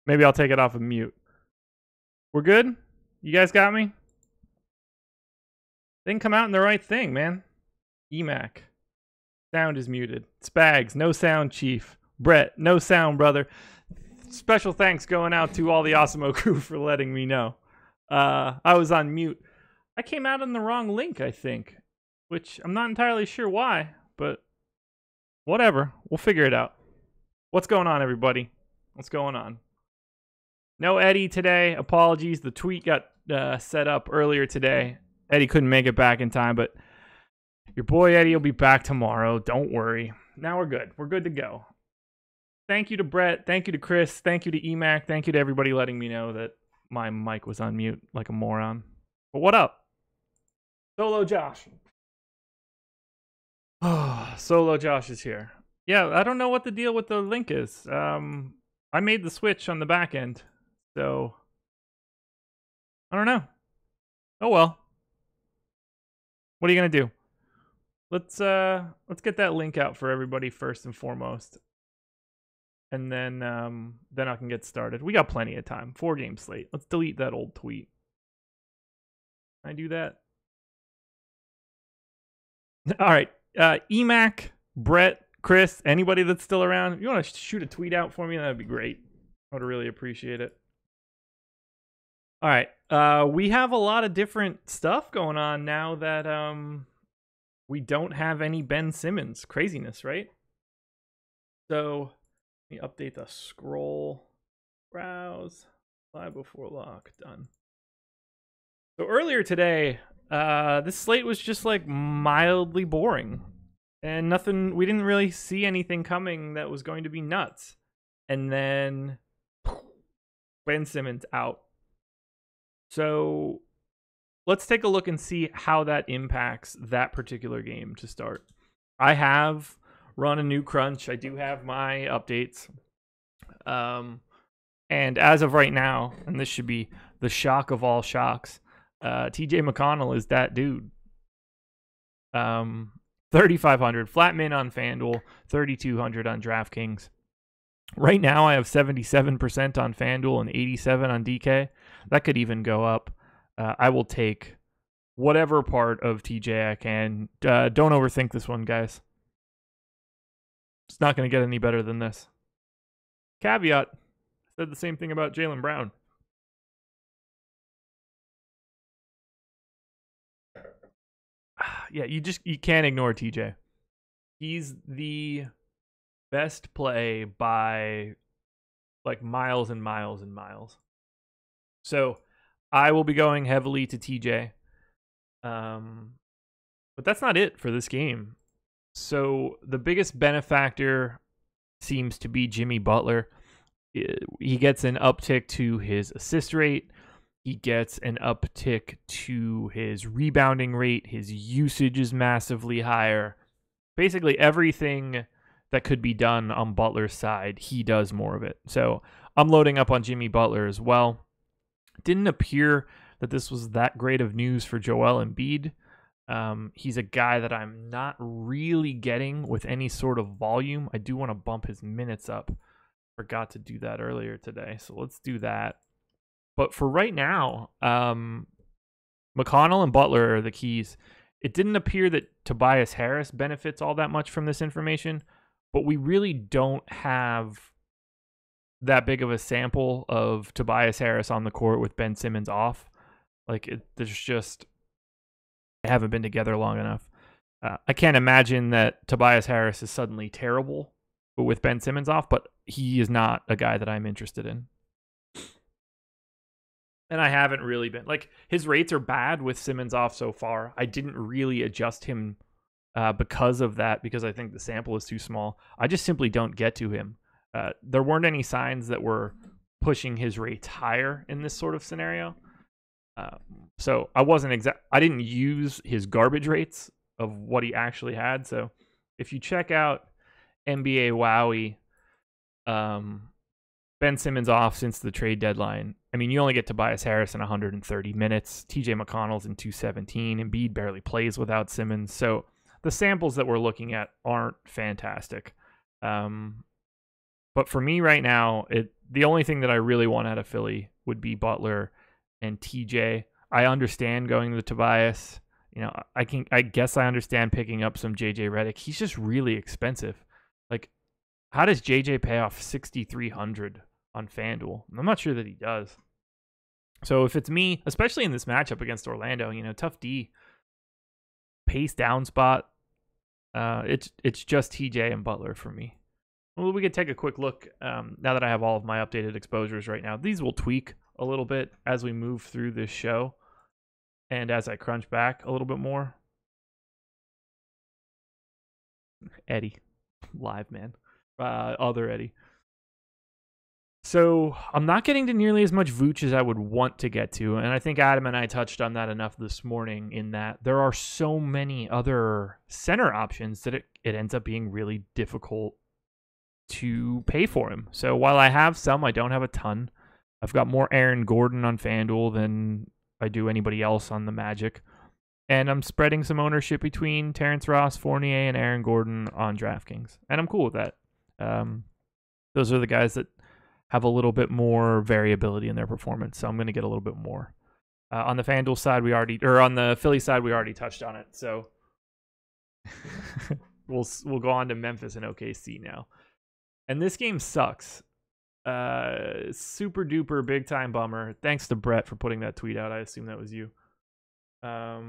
Maybe I'll take it off of mute. We're good? You guys got me? Didn't come out in the right thing, man. EMAC. Sound is muted. Spags, no sound, chief. Brett, no sound, brother. Special thanks going out to all the Osmo crew for letting me know. I was on mute. I came out on the wrong link, I think, which I'm not entirely sure why, but whatever. We'll figure it out. What's going on, everybody? What's going on? No Eddie today. Apologies. The tweet got set up earlier today. Eddie couldn't make it back in time, but your boy Eddie will be back tomorrow. Don't worry. Now we're good. We're good to go. Thank you to Brett. Thank you to Chris. Thank you to EMAC. Thank you to everybody letting me know that my mic was on mute like a moron. But what up? Solo Josh. Oh, Solo Josh is here. Yeah, I don't know what the deal with the link is. I made the switch on the back end, so I don't know. Oh well. What are you gonna do? Let's get that link out for everybody first and foremost, and then I can get started. We got plenty of time. 4-game slate. Let's delete that old tweet. Can I do that? All right. EMAC, Brett, Chris, anybody that's still around, if you want to shoot a tweet out for me, that'd be great. I would really appreciate it. All right. We have a lot of different stuff going on now that we don't have any Ben Simmons. Craziness, right? So let me update the scroll. Browse. Live before lock. Done. So earlier today, this slate was just like mildly boring. And nothing, we didn't really see anything coming that was going to be nuts. And then Ben Simmons out. So let's take a look and see how that impacts that particular game to start. I have run a new crunch. I do have my updates. And as of right now, and this should be the shock of all shocks, TJ McConnell is that dude. 3,500 flat min on FanDuel, 3,200 on DraftKings. Right now, I have 77% on FanDuel and 87 on DK. That could even go up. I will take whatever part of TJ I can. Don't overthink this one, guys. It's not going to get any better than this. Caveat, said the same thing about Jaylen Brown. Yeah, you can't ignore TJ. He's the best play by like miles and miles and miles. So I will be going heavily to TJ. But that's not it for this game. So the biggest benefactor seems to be Jimmy Butler. He gets an uptick to his assist rate. He gets an uptick to his rebounding rate. His usage is massively higher. Basically, everything that could be done on Butler's side, he does more of it. So I'm loading up on Jimmy Butler as well. Didn't appear that this was that great of news for Joel Embiid. He's a guy that I'm not really getting with any sort of volume. I do want to bump his minutes up. Forgot to do that earlier today, so let's do that. But for right now, McConnell and Butler are the keys. It didn't appear that Tobias Harris benefits all that much from this information, but we really don't have that big of a sample of Tobias Harris on the court with Ben Simmons off. There's just, they haven't been together long enough. I can't imagine that Tobias Harris is suddenly terrible with Ben Simmons off, but he is not a guy that I'm interested in. And I haven't really been. His rates are bad with Simmons off so far. I didn't really adjust him because of that, because I think the sample is too small. I just simply don't get to him. There weren't any signs that were pushing his rates higher in this sort of scenario. So I didn't use his garbage rates of what he actually had. So if you check out NBA Wowie, Ben Simmons off since the trade deadline. I mean, you only get Tobias Harris in 130 minutes. TJ McConnell's in 217. Embiid barely plays without Simmons. So the samples that we're looking at aren't fantastic. But for me right now, the only thing that I really want out of Philly would be Butler and TJ. I understand going to Tobias. You know, I guess I understand picking up some JJ Redick. He's just really expensive. Like, how does JJ pay off 6,300 on FanDuel? I'm not sure that he does. So if it's me, especially in this matchup against Orlando, you know, tough D, pace down spot, it's just TJ and Butler for me. Well, we could take a quick look now that I have all of my updated exposures right now. These will tweak a little bit as we move through this show and as I crunch back a little bit more. Eddie, live man, other Eddie. So I'm not getting to nearly as much Vooch as I would want to get to. And I think Adam and I touched on that enough this morning in that there are so many other center options that it ends up being really difficult to pay for him. So while I have some, I don't have a ton. I've got more Aaron Gordon on FanDuel than I do anybody else on the Magic. And I'm spreading some ownership between Terrence Ross, Fournier, and Aaron Gordon on DraftKings. And I'm cool with that. Those are the guys that have a little bit more variability in their performance, so I'm going to get a little bit more. On the FanDuel side, on the Philly side, we already touched on it. So we'll go on to Memphis and OKC now. And this game sucks. Super duper big time bummer. Thanks to Brett for putting that tweet out. I assume that was you. I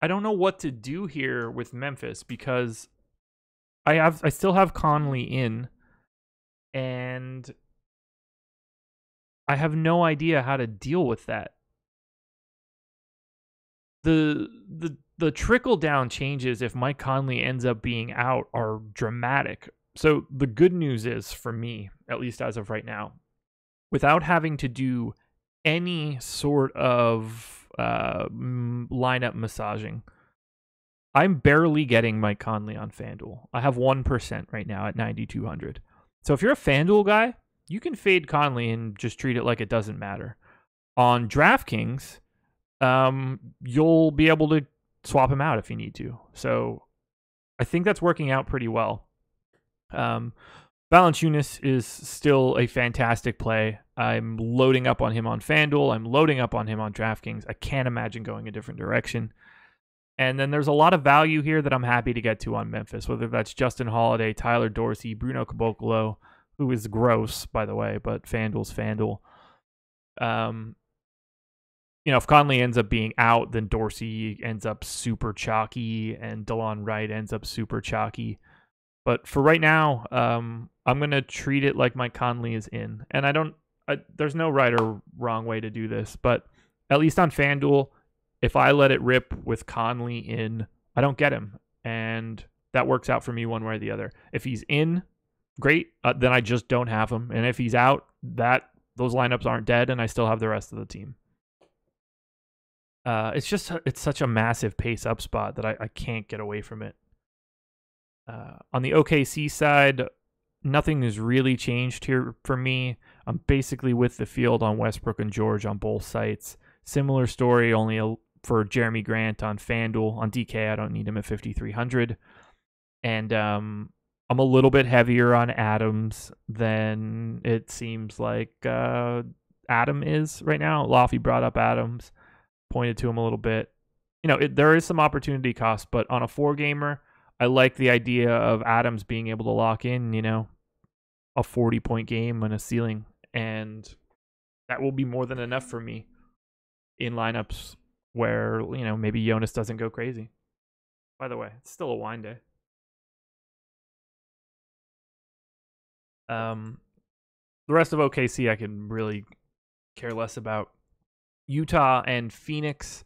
don't know what to do here with Memphis because I still have Conley in, and I have no idea how to deal with that. The trickle down changes if Mike Conley ends up being out are dramatic. So the good news is for me, at least as of right now, without having to do any sort of lineup massaging, I'm barely getting Mike Conley on FanDuel. I have 1% right now at 9,200. So if you're a FanDuel guy, you can fade Conley and just treat it like it doesn't matter. On DraftKings, you'll be able to swap him out if you need to. So I think that's working out pretty well. Valanciunas is still a fantastic play. I'm loading up on him on FanDuel. I'm loading up on him on DraftKings. I can't imagine going a different direction. And then there's a lot of value here that I'm happy to get to on Memphis, whether that's Justin Holiday, Tyler Dorsey, Bruno Caboclo, who is gross, by the way, but FanDuel's FanDuel. You know, if Conley ends up being out, then Dorsey ends up super chalky and DeLon Wright ends up super chalky. But for right now, I'm going to treat it like Mike Conley is in. And there's no right or wrong way to do this, but at least on FanDuel, if I let it rip with Conley in, I don't get him. And that works out for me one way or the other. If he's in, great. Then I just don't have him. And if he's out, those lineups aren't dead and I still have the rest of the team. It's such a massive pace up spot that I can't get away from it. On the OKC side, nothing has really changed here for me. I'm basically with the field on Westbrook and George on both sites. Similar story, only for Jeremy Grant on FanDuel. On DK, I don't need him at 5,300. And I'm a little bit heavier on Adams than it seems like Adam is right now. Lofty brought up Adams, pointed to him a little bit. You know, there is some opportunity cost, but on a 4-gamer, I like the idea of Adams being able to lock in, you know, a 40-point game and a ceiling. And that will be more than enough for me in lineups where, you know, maybe Jonas doesn't go crazy. By the way, it's still a wine day. The rest of OKC I can really care less about. Utah and Phoenix.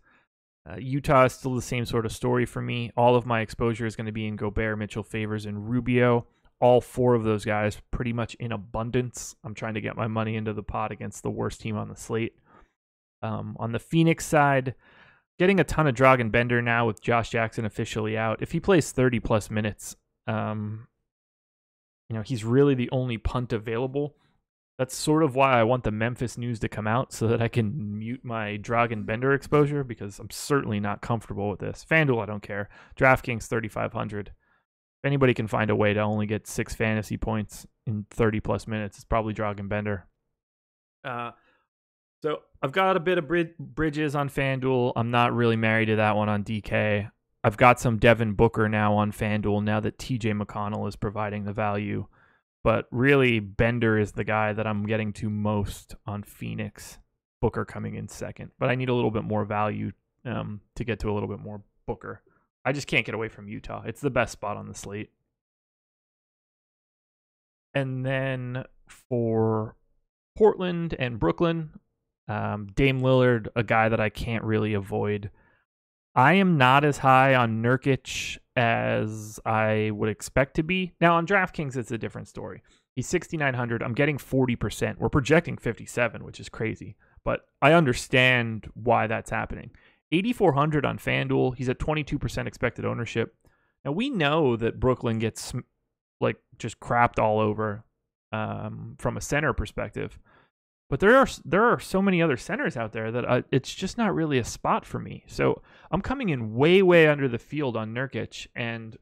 Utah is still the same sort of story for me. All of my exposure is going to be in Gobert, Mitchell, Favors, and Rubio. All 4 of those guys pretty much in abundance. I'm trying to get my money into the pot against the worst team on the slate. On the Phoenix side, getting a ton of Dragan Bender now with Josh Jackson officially out. If he plays 30-plus minutes, you know, he's really the only punt available. That's sort of why I want the Memphis news to come out so that I can mute my Dragan Bender exposure because I'm certainly not comfortable with this. FanDuel, I don't care. DraftKings, 3,500. anybody can find a way to only get 6 fantasy points in 30+ minutes, it's probably Dragan Bender. So I've got a bit of Bridges on FanDuel. I'm not really married to that one on DK. I've got some Devin Booker now on FanDuel now that TJ McConnell is providing the value. But really, Bender is the guy that I'm getting to most on Phoenix. Booker coming in second. But I need a little bit more value to get to a little bit more Booker. I just can't get away from Utah. It's the best spot on the slate. And then for Portland and Brooklyn, Dame Lillard, a guy that I can't really avoid. I am not as high on Nurkic as I would expect to be. Now, on DraftKings, it's a different story. He's 6,900. I'm getting 40%. We're projecting 57, which is crazy. But I understand why that's happening. 8,400 on FanDuel. He's at 22% expected ownership. Now, we know that Brooklyn gets just crapped all over from a center perspective. But there are so many other centers out there that it's just not really a spot for me. So I'm coming in way, way under the field on Nurkic. And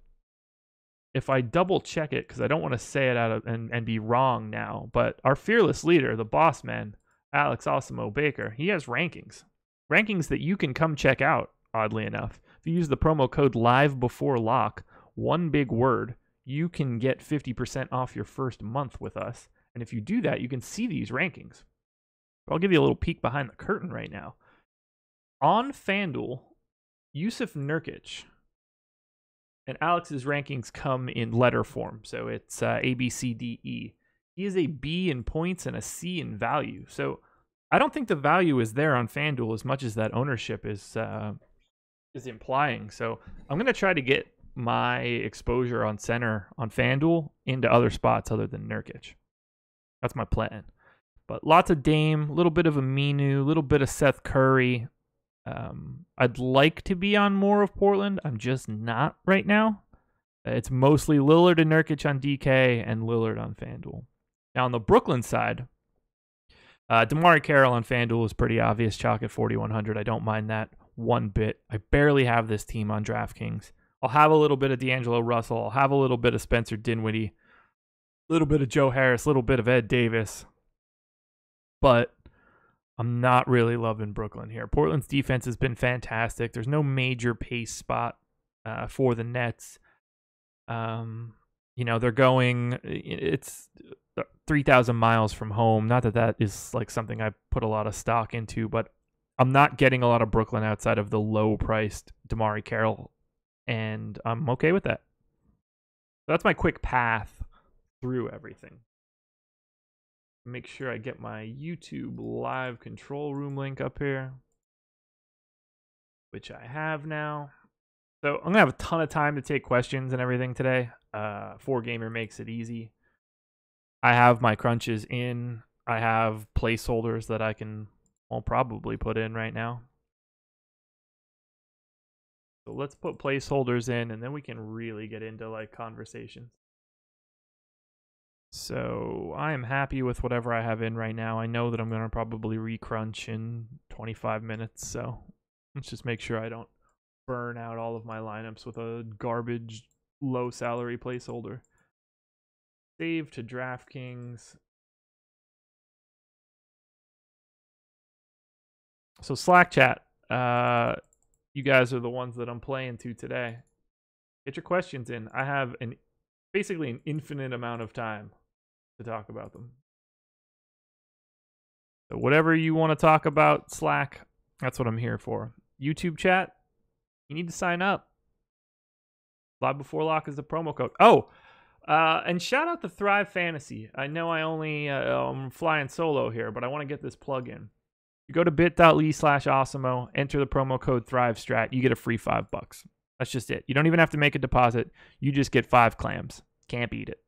if I double check it, because I don't want to say it and be wrong now, but our fearless leader, the boss man, Alex Osimo Baker, he has rankings. Rankings that you can come check out, oddly enough. If you use the promo code LIVEBEFORELOCK, one big word, you can get 50% off your first month with us. And if you do that, you can see these rankings. I'll give you a little peek behind the curtain right now. On FanDuel, Yusuf Nurkic and Alex's rankings come in letter form. So it's A, B, C, D, E. He is a B in points and a C in value. So I don't think the value is there on FanDuel as much as that ownership is implying. So I'm going to try to get my exposure on center on FanDuel into other spots other than Nurkic. That's my plan. But lots of Dame, a little bit of Aminu, a little bit of Seth Curry. I'd like to be on more of Portland. I'm just not right now. It's mostly Lillard and Nurkic on DK and Lillard on FanDuel. Now on the Brooklyn side, DeMar Carroll on FanDuel is pretty obvious. Chalk at 4,100. I don't mind that one bit. I barely have this team on DraftKings. I'll have a little bit of D'Angelo Russell. I'll have a little bit of Spencer Dinwiddie. A little bit of Joe Harris. A little bit of Ed Davis. But I'm not really loving Brooklyn here. Portland's defense has been fantastic. There's no major pace spot for the Nets. They're going, it's 3,000 miles from home. Not that is like something I put a lot of stock into, but I'm not getting a lot of Brooklyn outside of the low-priced DeMar Carroll, and I'm okay with that. So that's my quick path through everything. Make sure I get my YouTube live control room link up here, which I have now. So I'm going to have a ton of time to take questions and everything today. 4Gamer makes it easy. I have my crunches in. I have placeholders that I'll probably put in right now. So let's put placeholders in, and then we can really get into conversations. So I am happy with whatever I have in right now. I know that I'm going to probably recrunch in 25 minutes. So let's just make sure I don't burn out all of my lineups with a garbage low salary placeholder. Save to DraftKings. So Slack chat, you guys are the ones that I'm playing to today. Get your questions in. I have basically an infinite amount of time to talk about them. So whatever you want to talk about, Slack, that's what I'm here for. YouTube chat, you need to sign up. Live Before Lock is the promo code. Oh, and shout out to Thrive Fantasy. I know I'm flying solo here, but I want to get this plug in. You go to bit.ly/Osimo, enter the promo code ThriveStrat, you get a free $5. That's just it. You don't even have to make a deposit. You just get 5 clams. Can't beat it.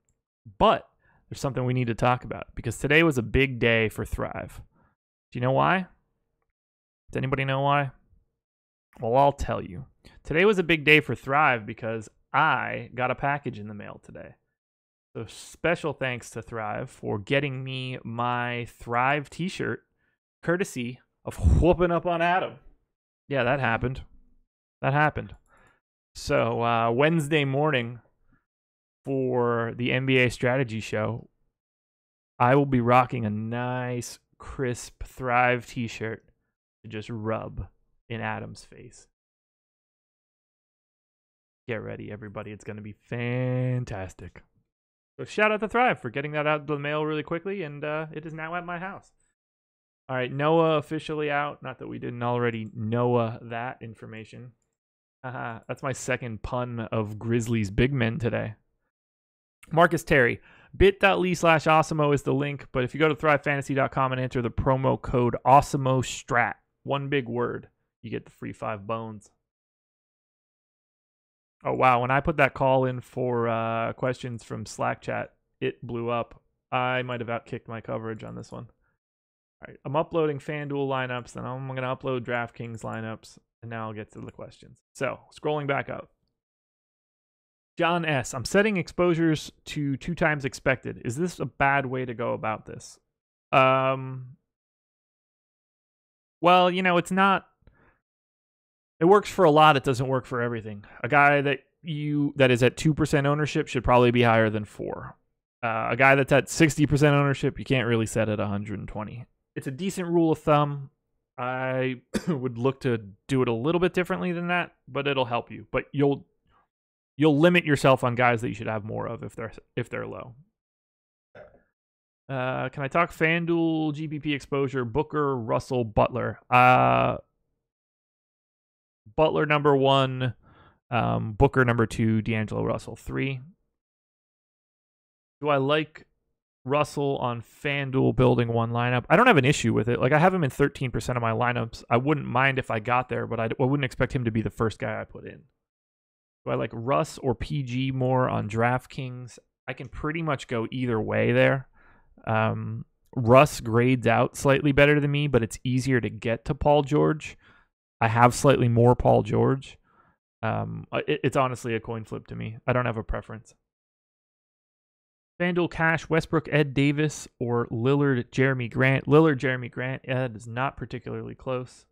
But there's something we need to talk about because today was a big day for Thrive. Do you know why? Does anybody know why? Well, I'll tell you. Today was a big day for Thrive because I got a package in the mail today. So special thanks to Thrive for getting me my Thrive t-shirt courtesy of whooping up on Adam. Yeah, that happened. So Wednesday morning, for the NBA strategy show, I will be rocking a nice, crisp Thrive t-shirt to just rub in Adam's face. Get ready, everybody. It's going to be fantastic. So shout out to Thrive for getting that out of the mail really quickly, and it is now at my house. All right, Noah officially out. Not that we didn't already know that information. That's my second pun of Grizzlies big men today. Marcus Terry. bit.ly/Awesemo is the link, but if you go to thrivefantasy.com and enter the promo code AwesemoStrat, one big word, you get the free 5 bones. Oh, wow. When I put that call in for questions from Slack chat, it blew up. I might have outkicked my coverage on this one. All right, I'm uploading FanDuel lineups, then I'm going to upload DraftKings lineups, and now I'll get to the questions. So, scrolling back up. John S. I'm setting exposures to 2 times expected. Is this a bad way to go about this? Well, you know, it's not. It works for a lot. It doesn't work for everything. A guy that is at 2% ownership should probably be higher than 4. A guy that's at 60% ownership, you can't really set at 120. It's a decent rule of thumb. I would look to do it a little bit differently than that, but it'll help you. But you'll limit yourself on guys that you should have more of if they're low. Can I talk FanDuel GPP exposure? Booker, Russell, Butler. Butler number 1, Booker number 2, D'Angelo Russell 3. Do I like Russell on FanDuel building 1 lineup? I don't have an issue with it. Like, I have him in 13% of my lineups. I wouldn't mind if I got there, but I wouldn't expect him to be the first guy I put in. Do I like Russ or PG more on DraftKings? I can pretty much go either way there. Russ grades out slightly better than me, but it's easier to get to Paul George. I have slightly more Paul George. It's honestly a coin flip to me. I don't have a preference. FanDuel Cash, Westbrook, Ed Davis, or Lillard, Jeremy Grant. Lillard, Jeremy Grant. Ed is not particularly close.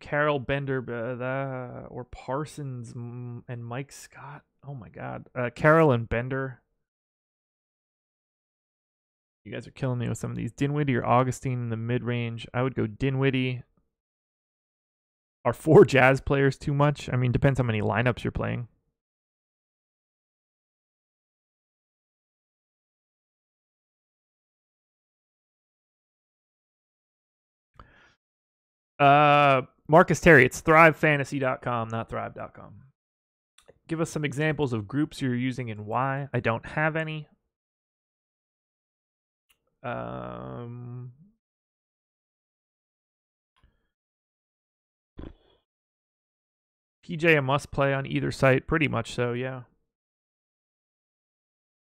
Carroll, Bender, or Parsons and Mike Scott. Oh my God. Carroll and Bender. You guys are killing me with some of these. Dinwiddie or Augustine in the mid-range. I would go Dinwiddie. Are 4 Jazz players too much? I mean, depends how many lineups you're playing. Marcus Terry, it's thrivefantasy.com, not thrive.com. Give us some examples of groups you're using and why. I don't have any. PJ a must play on either site, pretty much so, yeah.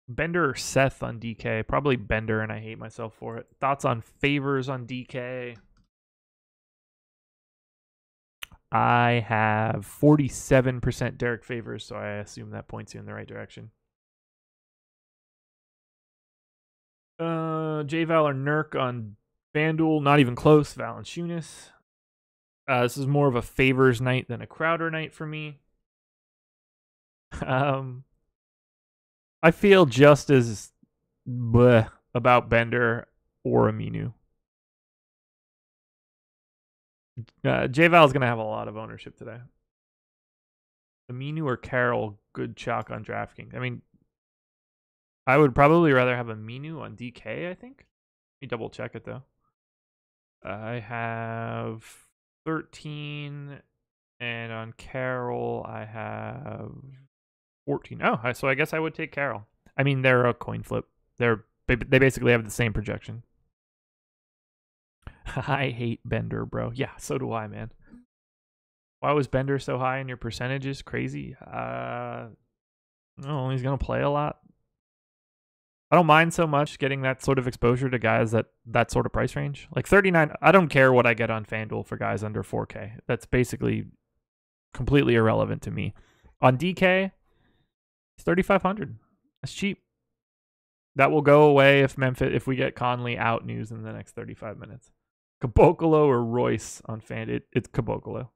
Bender or Seth on DK? Probably Bender, and I hate myself for it. Thoughts on Favors on DK? I have 47% Derek Favors, so I assume that points you in the right direction. J-Val or Nurk on FanDuel, not even close. Valanciunas. This is more of a Favors night than a Crowder night for me. I feel just as bleh about Bender or Aminu. J-Val is going to have a lot of ownership today. Aminu or Carroll, good chalk on DraftKings. I mean, I would probably rather have Aminu on DK, I think. Let me double check it, though. I have 13, and on Carroll, I have 14. Oh, so I guess I would take Carroll. I mean, they're a coin flip. They basically have the same projection. I hate Bender, bro. Yeah, so do I, man. Why was Bender so high in your percentages? Crazy. No, he's going to play a lot. I don't mind so much getting that sort of exposure to guys that sort of price range. Like 39, I don't care what I get on FanDuel for guys under 4K. That's basically completely irrelevant to me. On DK, it's 3,500. That's cheap. That will go away if we get Conley out news in the next 35 minutes. Caboclo or Royce on FanDuel? It's Caboclo.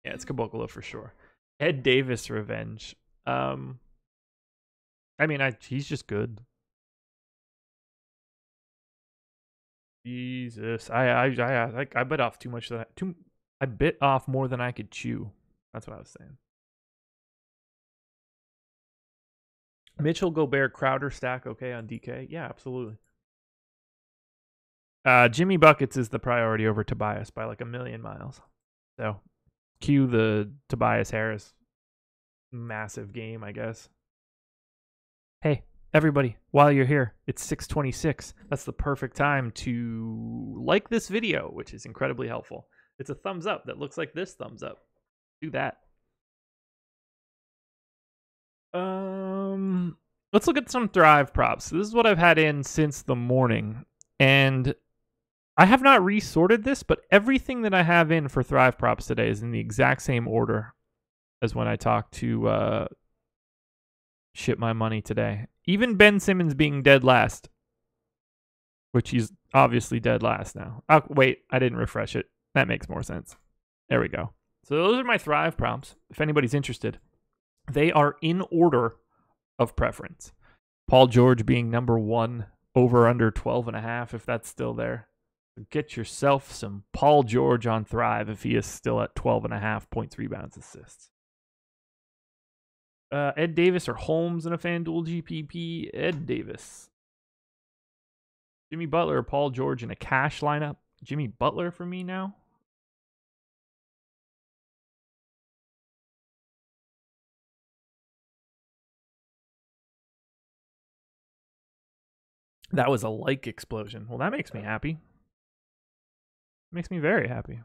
Yeah, it's Caboclo for sure. Ed Davis revenge. I mean, he's just good. Jesus, I bit off too much. I bit off more than I could chew. That's what I was saying. Mitchell, Gobert, Crowder stack okay on DK? Yeah, absolutely. Jimmy Buckets is the priority over Tobias by like a million miles. So, cue the Tobias Harris massive game, I guess. Hey, everybody, while you're here, it's 6:26. That's the perfect time to like this video, which is incredibly helpful. It's a thumbs up that looks like this thumbs up. Do that. Let's look at some Thrive props. This is what I've had in since the morning, and I have not resorted this, but everything that I have in for Thrive props today is in the exact same order as when I talked to Ship My Money today. Even Ben Simmons being dead last, which he's obviously dead last now. Oh, wait, I didn't refresh it. That makes more sense. There we go. So those are my Thrive prompts, if anybody's interested. They are in order of preference. Paul George being number 1, over under 12.5, if that's still there. Get yourself some Paul George on Thrive if he is still at 12.5 points, rebounds, assists. Ed Davis or Holmes in a FanDuel GPP? Ed Davis. Jimmy Butler or Paul George in a cash lineup? Jimmy Butler for me now. That was a like explosion. Well, that makes me happy. Makes me very happy.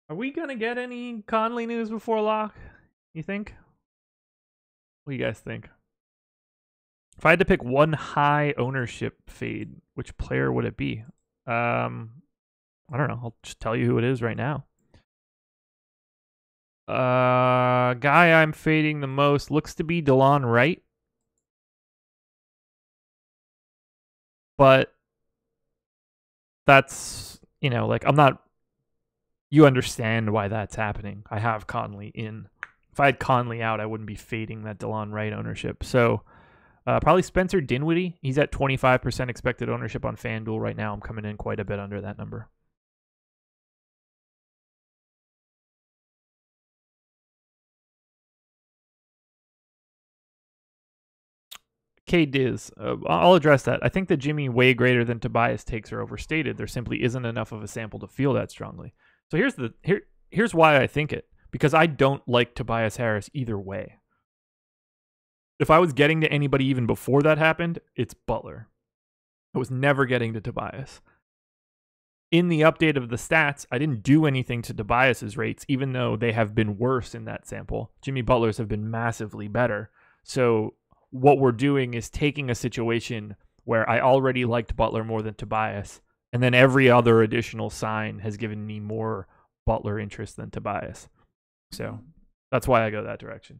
Are we going to get any Conley news before lock? You think? What do you guys think? If I had to pick one high ownership fade, which player would it be? I don't know. I'll just tell you who it is right now. Guy I'm fading the most looks to be DeLon Wright. But that's, like I'm not, you understand why that's happening. I have Conley in. If I had Conley out, I wouldn't be fading that DeLon Wright ownership. So probably Spencer Dinwiddie. He's at 25% expected ownership on FanDuel right now. I'm coming in quite a bit under that number. K-Diz. I'll address that. I think that Jimmy way greater than Tobias takes are overstated. There simply isn't enough of a sample to feel that strongly. So here's why I think it. Because I don't like Tobias Harris either way. If I was getting to anybody even before that happened, it's Butler. I was never getting to Tobias. In the update of the stats, I didn't do anything to Tobias's rates, even though they have been worse in that sample. Jimmy Butler's have been massively better. So what we're doing is taking a situation where I already liked Butler more than Tobias, and then every other additional sign has given me more Butler interest than Tobias. So that's why I go that direction.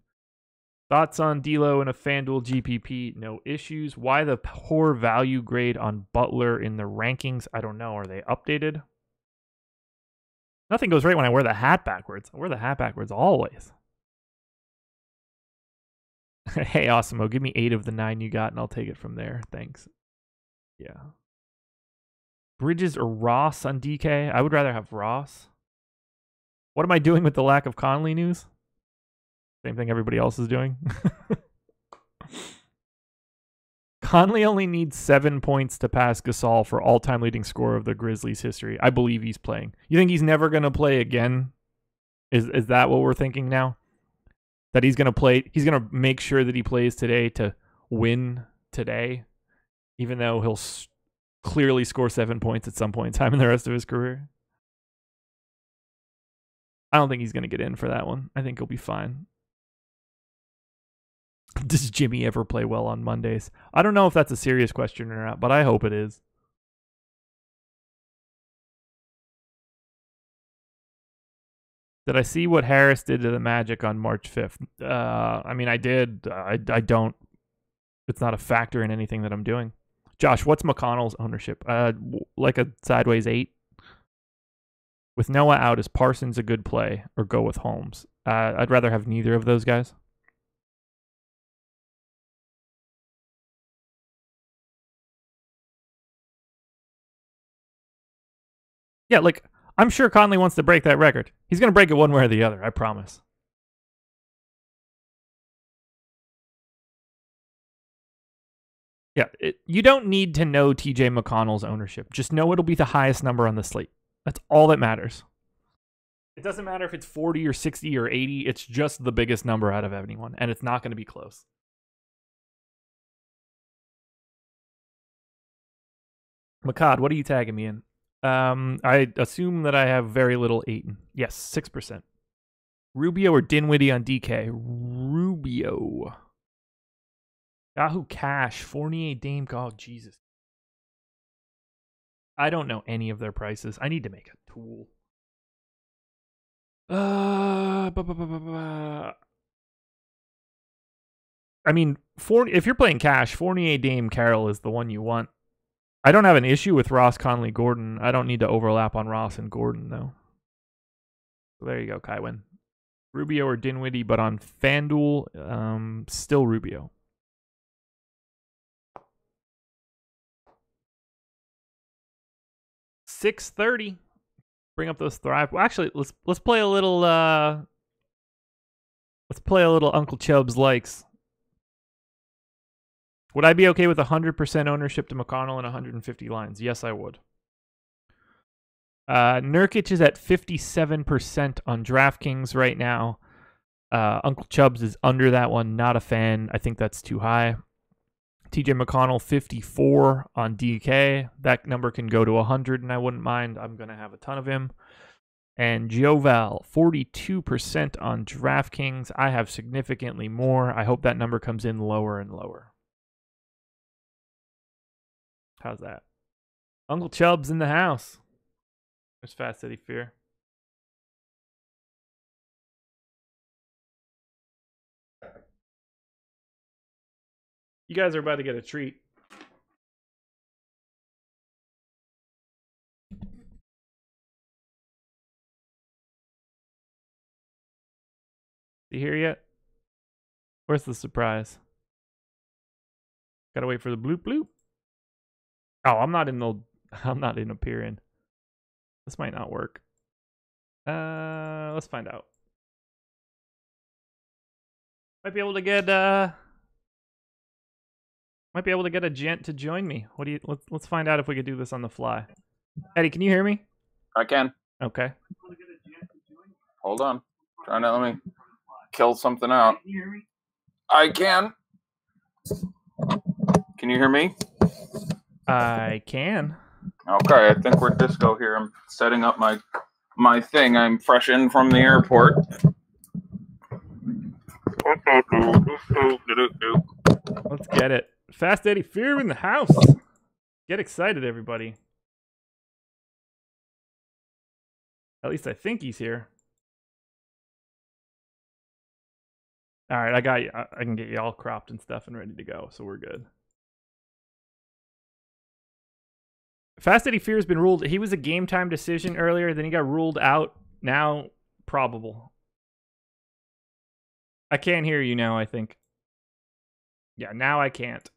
Thoughts on D'Lo in a FanDuel GPP? No issues. Why the poor value grade on Butler in the rankings? I don't know. Are they updated? Nothing goes right when I wear the hat backwards. I wear the hat backwards always. Hey, Awesemo, give me 8 of the 9 you got, and I'll take it from there. Thanks. Yeah. Bridges or Ross on DK? I would rather have Ross. What am I doing with the lack of Conley news? Same thing everybody else is doing. Conley only needs 7 points to pass Gasol for all-time leading scorer of the Grizzlies history. I believe he's playing. You think he's never going to play again? Is that what we're thinking now? That he's going to play, he's going to make sure that he plays today to win today, even though he'll clearly score 7 points at some point in time in the rest of his career? I don't think he's going to get in for that one. I think he'll be fine. Does Jimmy ever play well on Mondays? I don't know if that's a serious question or not, but I hope it is. Did I see what Harris did to the Magic on March 5th? I mean, I did. I don't. It's not a factor in anything that I'm doing. Josh, what's McConnell's ownership? Like a sideways 8? With Noah out, is Parsons a good play or go with Holmes? I'd rather have neither of those guys. Yeah, like, I'm sure Conley wants to break that record. He's going to break it one way or the other, I promise. Yeah, you don't need to know TJ McConnell's ownership. Just know it'll be the highest number on the slate. That's all that matters. It doesn't matter if it's 40 or 60 or 80. It's just the biggest number out of anyone, and it's not going to be close. Makad, what are you tagging me in? I assume that I have very little Ayton. Yes, 6%. Rubio or Dinwiddie on DK? Rubio. Yahoo Cash, Fournier, Dame. Oh, Jesus. I don't know any of their prices. I need to make a tool. I mean, if you're playing cash, Fournier, Dame, Carroll is the one you want. I don't have an issue with Ross, Conley, Gordon. I don't need to overlap on Ross and Gordon, though. So there you go, Kywin. Rubio or Dinwiddie, but on FanDuel, still Rubio. $6.30. Bring up those Thrive. Well, actually, let's play a little. Let's play a little Uncle Chubb's likes. Would I be okay with 100% ownership to McConnell and 150 lines? Yes, I would. Nurkic is at 57% on DraftKings right now. Uncle Chubb's is under that one. Not a fan. I think that's too high. TJ McConnell, 54 on DK. That number can go to 100, and I wouldn't mind. I'm going to have a ton of him. And Joval, 42% on DraftKings. I have significantly more. I hope that number comes in lower and lower. How's that? Uncle Chubb's in the house. There's Fast Eddie Fear. You guys are about to get a treat. You here yet? Where's the surprise? Gotta wait for the bloop bloop. Oh, I'm not in appearing. This might not work. Let's find out. Might be able to get a gent to join me. What do you let's find out if we could do this on the fly. Eddie, can you hear me? I can. Okay. Hold on. Trying to let me kill something out. Can you hear me? I can. Can you hear me? I can. Okay, I think we're disco here. I'm setting up my thing. I'm fresh in from the airport. Let's get it. Fast Eddie Fear in the house. Get excited, everybody. At least I think he's here. All right, I got you. I can get you all cropped and stuff and ready to go, so we're good. Fast Eddie Fear has been ruled. He was a game time decision earlier, then he got ruled out. Now, probable. I can't hear you now, I think. Yeah, now I can't.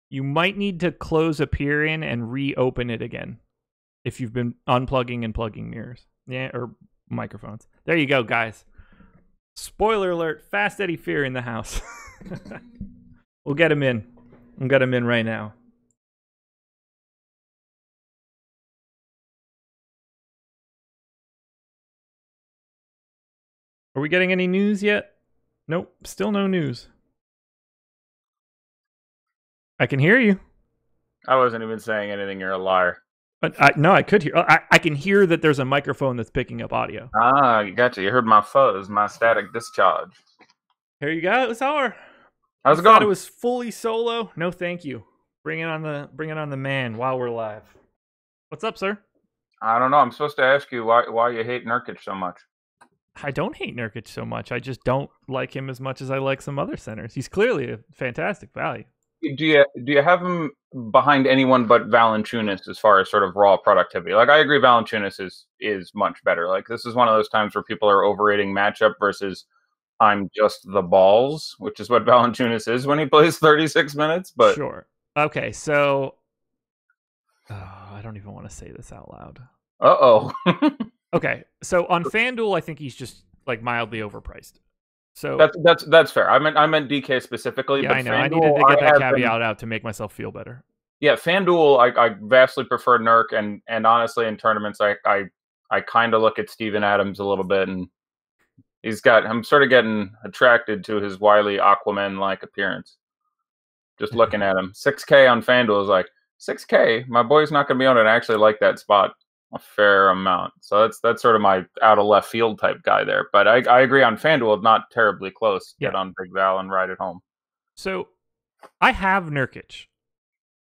You might need to close Appearin and reopen it again if you've been unplugging and plugging mirrors. Yeah, or microphones. There you go, guys. Spoiler alert, Fast Eddie Fear in the house. We'll get him in. We'll get him in right now. Are we getting any news yet? Nope, still no news. I can hear you. I wasn't even saying anything. You're a liar. But no, I could hear. I can hear that there's a microphone that's picking up audio. Ah, you gotcha. You heard my fuzz, my static discharge. Here you go. It's our. How's it going? It was fully solo. No, thank you. Bring it on the man while we're live. What's up, sir? I don't know. I'm supposed to ask you why you hate Nurkic so much. I don't hate Nurkic so much. I just don't like him as much as I like some other centers. He's clearly a fantastic value. Do you have him behind anyone but Valanciunas as far as sort of raw productivity? Like, I agree, Valanciunas is much better. Like, this is one of those times where people are overrating matchup versus I'm just the balls, which is what Valanciunas is when he plays 36 minutes. But sure. Okay, so I don't even want to say this out loud. Uh-oh. Okay, so on FanDuel, I think he's just like mildly overpriced. So that's fair. I meant DK specifically. Yeah, but I know. FanDuel, I needed to get that caveat out to make myself feel better. Yeah, FanDuel, I vastly prefer Nurk, and honestly, in tournaments, I kind of look at Steven Adams a little bit, and I'm sort of getting attracted to his wily Aquaman-like appearance. Just looking at him, 6K on FanDuel is like 6K. My boy's not going to be able to actually like that spot a fair amount. So that's sort of my out of left field type guy there. But I agree on FanDuel, not terribly close. Get on Big Val and ride it home. So I have Nurkic.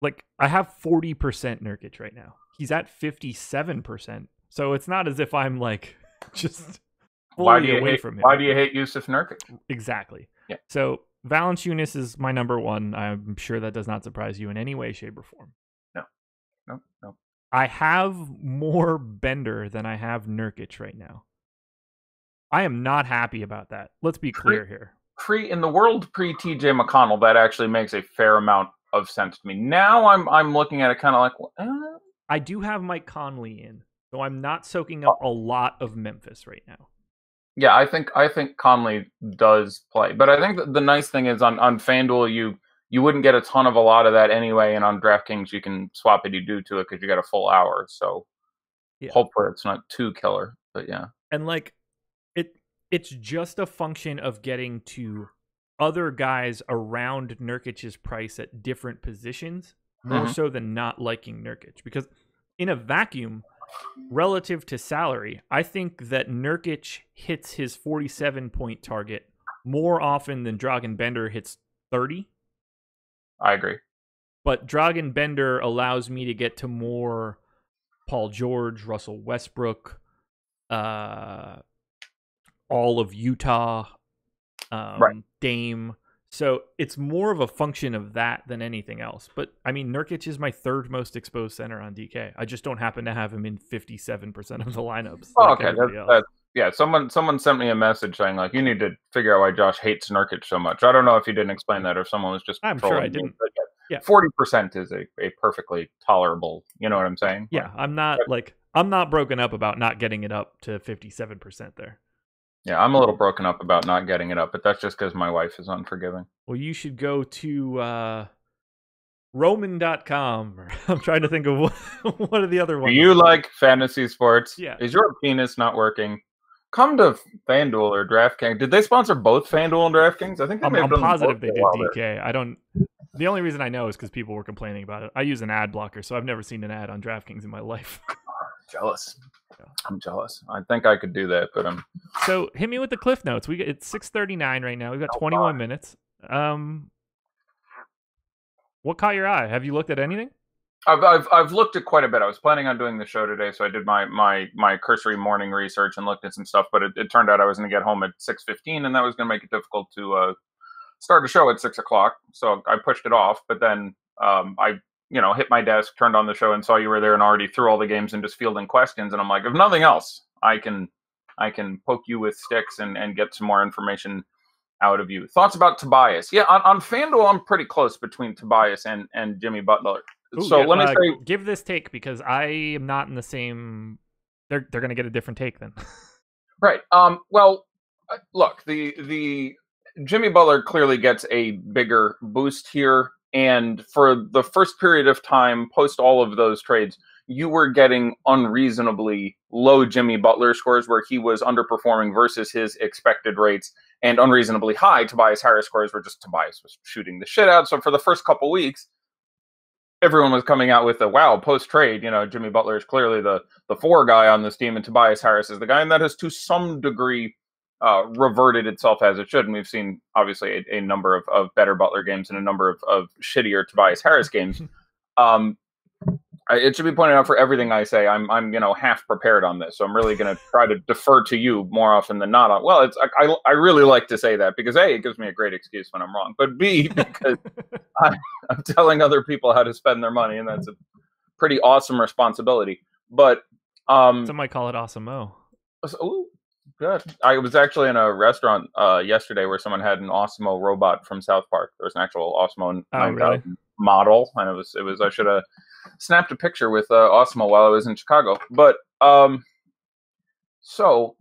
Like, I have 40% Nurkic right now. He's at 57%. So it's not as if I'm like just fully away from him. Why do you hate Yusuf Nurkic? Exactly. Yeah. So Valanciunas is my number one. I'm sure that does not surprise you in any way, shape, or form. No. I have more Bender than I have Nurkic right now. I am not happy about that. Let's be clear here. In the world pre-TJ McConnell, that actually makes a fair amount of sense to me. Now I'm looking at it kind of like, well, I do have Mike Conley in, so I'm not soaking up a lot of Memphis right now. Yeah, I think Conley does play, but I think the nice thing is on FanDuel you wouldn't get a lot of that anyway, and on DraftKings you can swap it do to it because you get a full hour. So hopefully it's not too killer, but yeah. And like it's just a function of getting to other guys around Nurkic's price at different positions, more so than not liking Nurkic. Because in a vacuum, relative to salary, I think that Nurkic hits his 47-point target more often than Dragan Bender hits 30. I agree. But Dragan Bender allows me to get to more Paul George, Russell Westbrook, all of Utah, Dame. So it's more of a function of that than anything else. But I mean, Nurkic is my third most exposed center on DK. I just don't happen to have him in 57% of the lineups. Oh, okay, yeah. Someone sent me a message saying like you need to figure out why Josh hates Nurkic so much. I don't know if you didn't explain that or if someone was just. I'm sure I didn't. Yeah, 40% is a perfectly tolerable. You know what I'm saying? Yeah, I'm not broken up about not getting it up to 57% there. Yeah, I'm a little broken up about not getting it up, but that's just because my wife is unforgiving. Well, you should go to Roman.com. I'm trying to think of what are the other ones. Do you like fantasy sports? Yeah. Is your penis not working? Come to FanDuel or DraftKings. Did they sponsor both FanDuel and DraftKings? I think I'm positive they did DK. I don't. The only reason I know is because people were complaining about it. I use an ad blocker, so I've never seen an ad on DraftKings in my life. Jealous. I'm jealous. I think I could do that, but I'm. So hit me with the cliff notes. It's 6:39 right now. We've got 21 minutes. What caught your eye? Have you looked at anything? I've looked at quite a bit. I was planning on doing the show today, so I did my cursory morning research and looked at some stuff. But it turned out I was going to get home at 6:15, and that was going to make it difficult to start a show at 6 o'clock. So I pushed it off. But then I hit my desk, turned on the show, and saw you were there, and already threw all the games and just fielding questions. And I'm like, if nothing else, I can poke you with sticks and get some more information out of you. Thoughts about Tobias? Yeah, on FanDuel, I'm pretty close between Tobias and Jimmy Butler. Ooh, so yeah, let me say, give this take because I am not in the same. They're going to get a different take then. Right. Well, look, the Jimmy Butler clearly gets a bigger boost here, and for the first period of time post all of those trades, you were getting unreasonably low Jimmy Butler scores where he was underperforming versus his expected rates, and unreasonably high Tobias Harris scores where just Tobias was shooting the shit out. So for the first couple weeks, everyone was coming out with a wow, post-trade, Jimmy Butler is clearly the 4 guy on this team, and Tobias Harris is the guy, and that has to some degree reverted itself as it should. And we've seen, obviously, a number of better Butler games and a number of shittier Tobias Harris games. It should be pointed out for everything I say, I'm half prepared on this, so I'm really going to try to defer to you more often than not. Well, I really like to say that because A, it gives me a great excuse when I'm wrong, but B, because I'm telling other people how to spend their money, and that's a pretty awesome responsibility. But some might call it awesome-o. Ooh, good. I was actually in a restaurant yesterday where someone had an Osmo robot from South Park. There was an actual Osmo 9000 really? model, and it was. I should have snapped a picture with Osmo while I was in Chicago. But so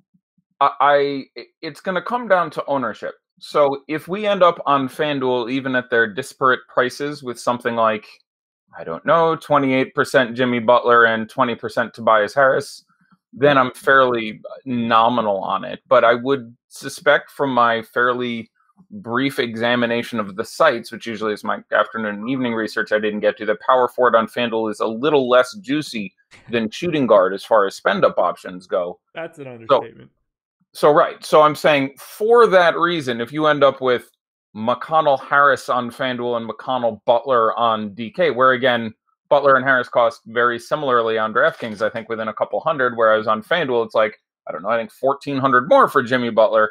it's going to come down to ownership. So if we end up on FanDuel, even at their disparate prices, with something like, I don't know, 28% Jimmy Butler and 20% Tobias Harris, then I'm fairly nominal on it. But I would suspect from my fairly brief examination of the sites, which usually is my afternoon and evening research I didn't get to, that power forward on FanDuel is a little less juicy than shooting guard as far as spend-up options go. That's an understatement. So right. So I'm saying for that reason, if you end up with McConnell Harris on FanDuel and McConnell Butler on DK, where again, Butler and Harris cost very similarly on DraftKings, I think within a couple hundred, whereas on FanDuel, it's like, I don't know, I think 1,400 more for Jimmy Butler.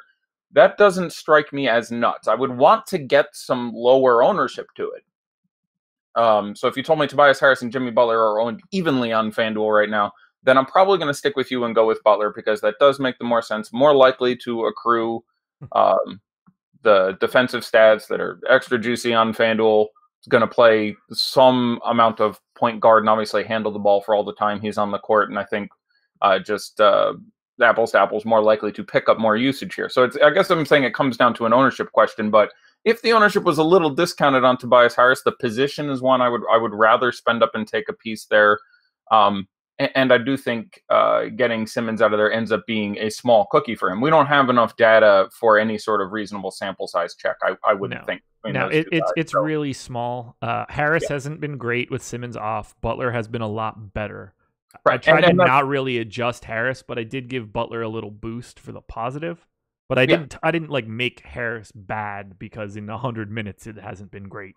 That doesn't strike me as nuts. I would want to get some lower ownership to it. So if you told me Tobias Harris and Jimmy Butler are owned evenly on FanDuel right now, then I'm probably going to stick with you and go with Butler because that does make the more sense, more likely to accrue the defensive stats that are extra juicy on FanDuel. He's going to play some amount of point guard and obviously handle the ball for all the time he's on the court. And I think just apples to apples, more likely to pick up more usage here. So I guess I'm saying it comes down to an ownership question. But if the ownership was a little discounted on Tobias Harris, the position is one I would rather spend up and take a piece there. And I do think getting Simmons out of there ends up being a small cookie for him. We don't have enough data for any sort of reasonable sample size check, I wouldn't think. No, it's really small. Harris hasn't been great with Simmons off. Butler has been a lot better. Right. I tried to not really adjust Harris, but I did give Butler a little boost for the positive. But I didn't like make Harris bad because in 100 minutes it hasn't been great.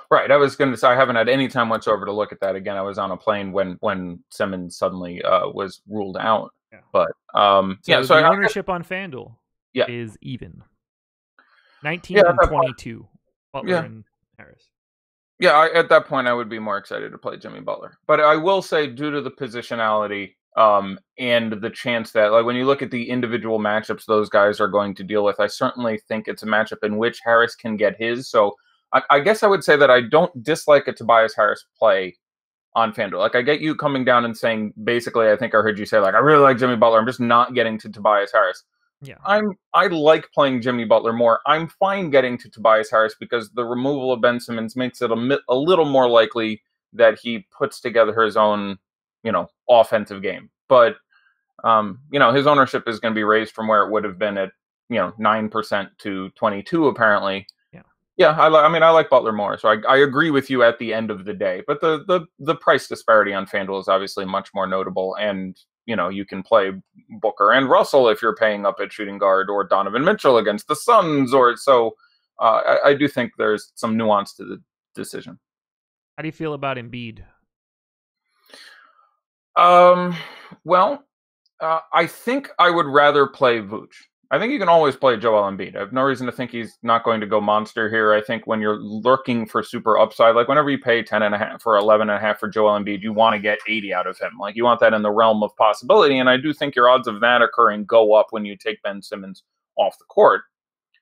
Right. I was going to say I haven't had any time whatsoever to look at that again. I was on a plane when Simmons suddenly was ruled out. Yeah. But so the ownership on FanDuel is even. 19 and 22. Butler and Harris. Yeah, at that point I would be more excited to play Jimmy Butler. But I will say, due to the positionality and the chance that, like, when you look at the individual matchups those guys are going to deal with, I certainly think it's a matchup in which Harris can get his. So I guess I would say that I don't dislike a Tobias Harris play on FanDuel. Like, I get you coming down and saying, basically, I think I heard you say, like, I really like Jimmy Butler. I'm just not getting to Tobias Harris. Yeah, I like playing Jimmy Butler more. I'm fine getting to Tobias Harris because the removal of Ben Simmons makes it a little more likely that he puts together his own, offensive game. But, his ownership is going to be raised from where it would have been at, 9% to 22 apparently. Yeah, I like Butler more, so I agree with you at the end of the day. But the price disparity on FanDuel is obviously much more notable, and you can play Booker and Russell if you're paying up at shooting guard, or Donovan Mitchell against the Suns, or so. I do think there's some nuance to the decision. How do you feel about Embiid? Well, I think I would rather play Vooch. I think you can always play Joel Embiid. I have no reason to think he's not going to go monster here. I think when you're looking for super upside, like whenever you pay 10.5 or 11.5 for Joel Embiid, you want to get 80 out of him. Like, you want that in the realm of possibility. And I do think your odds of that occurring go up when you take Ben Simmons off the court.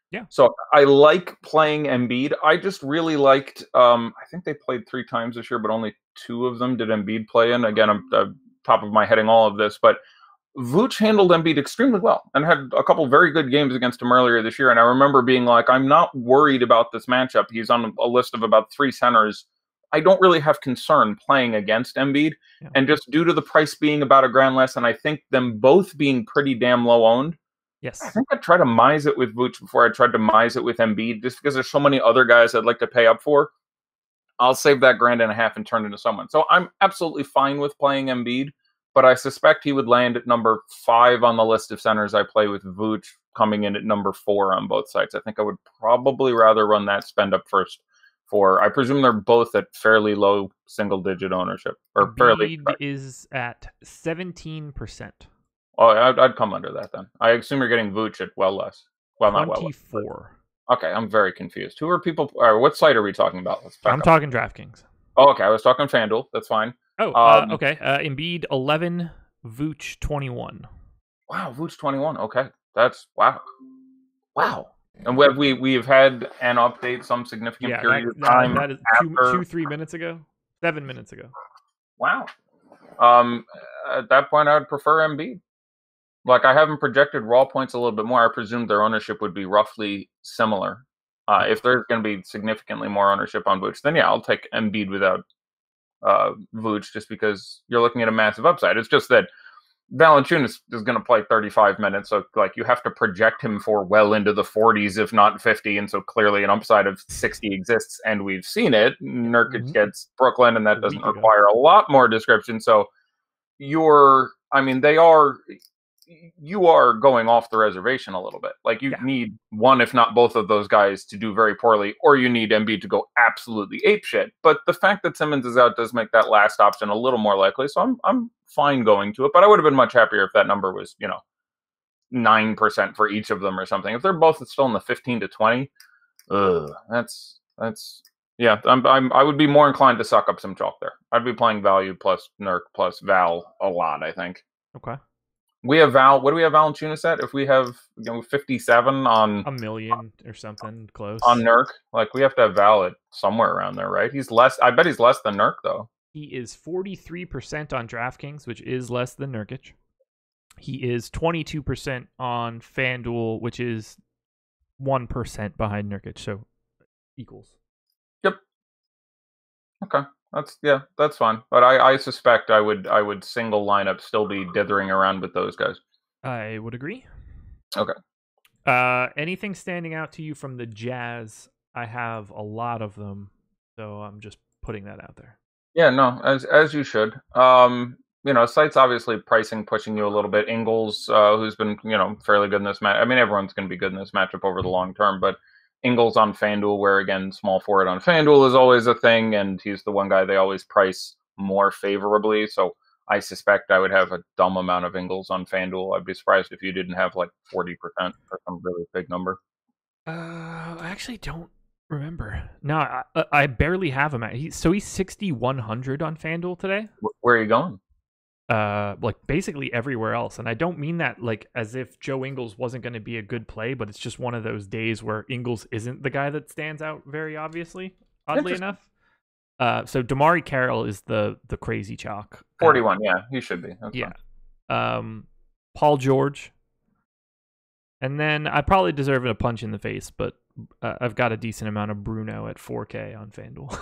Yeah. So I like playing Embiid. I just really liked, I think they played 3 times this year, but only 2 of them did Embiid play in. Again, I'm top of my heading all of this, but Vooch handled Embiid extremely well and had a couple very good games against him earlier this year. And I remember being like, I'm not worried about this matchup. He's on a list of about 3 centers. I don't really have concern playing against Embiid. Yeah. And just due to the price being about $1,000 less, and I think them both being pretty damn low owned, yes, I think I tried to mise it with Vooch before I tried to mise it with Embiid, just because there's so many other guys I'd like to pay up for. I'll save that $1.5 and turn it into someone. So I'm absolutely fine with playing Embiid. But I suspect he would land at number 5 on the list of centers I play, with Vooch coming in at number 4 on both sites. I think I would probably rather run that spend up first for. I presume they're both at fairly low single-digit ownership, or fairly. Embiid is at 17%. Oh, I'd come under that then. I assume you're getting Vooch at well less. Well, not well less. 24. Okay, I'm very confused. Who are people? What site are we talking about? I'm talking DraftKings. Oh, okay. I was talking FanDuel. That's fine. Oh, okay. Embiid 11, Vooch 21. Wow, Vooch 21. Okay, that's wow. And we've had an update some significant period of time. That is after... 3 minutes ago, 7 minutes ago. Wow. At that point, I would prefer Embiid. Like, I have them projected raw points a little bit more. I presume their ownership would be roughly similar. If there's going to be significantly more ownership on Vooch, then yeah, I'll take Embiid without Vooch, just because you're looking at a massive upside. It's just that Valanciunas is going to play 35 minutes, so like you have to project him for well into the 40s, if not 50, and so clearly an upside of 60 exists, and we've seen it. Nurkic gets Brooklyn, and that doesn't require a lot more description. So you are going off the reservation a little bit. Like, you need one, if not both of those guys to do very poorly, or you need Embiid to go absolutely apeshit. But the fact that Simmons is out does make that last option a little more likely. So I'm fine going to it. But I would have been much happier if that number was, 9% for each of them or something. If they're both still in the 15 to 20, that's I would be more inclined to suck up some chalk there. I'd be playing value plus Nurk plus Val a lot, I think. Okay. We have Val. What do we have Valanciunas at? If we have 57 on a million or something close on Nurk, like, we have to have Val at somewhere around there, right? He's less. I bet he's less than Nurk though. He is 43% on DraftKings, which is less than Nurkic. He is 22% on FanDuel, which is 1% behind Nurkic, so equals. Yep. Okay. That's fine. But I suspect I would single lineup still be dithering around with those guys. I would agree. Okay. Anything standing out to you from the Jazz? I have a lot of them, so I'm just putting that out there. Yeah, no, as you should. Site's obviously pricing pushing you a little bit. Ingles, who's been fairly good in this match. I mean, everyone's going to be good in this matchup over the long term, but Ingles on FanDuel, where, again, small forward on FanDuel is always a thing, and he's the one guy they always price more favorably. So I suspect I would have a dumb amount of Ingles on FanDuel. I'd be surprised if you didn't have like 40% or some really big number. I actually don't remember. No, I barely have him at. He's 6,100 on FanDuel today. Where are you going? Like basically everywhere else. And I don't mean that like as if Joe Ingles wasn't going to be a good play, but it's just one of those days where Ingles isn't the guy that stands out very obviously, oddly enough. So Damari Carroll is the crazy chalk. 41, yeah, he should be. That's fine. Paul George. And then I probably deserve a punch in the face, but I've got a decent amount of Bruno at 4K on FanDuel.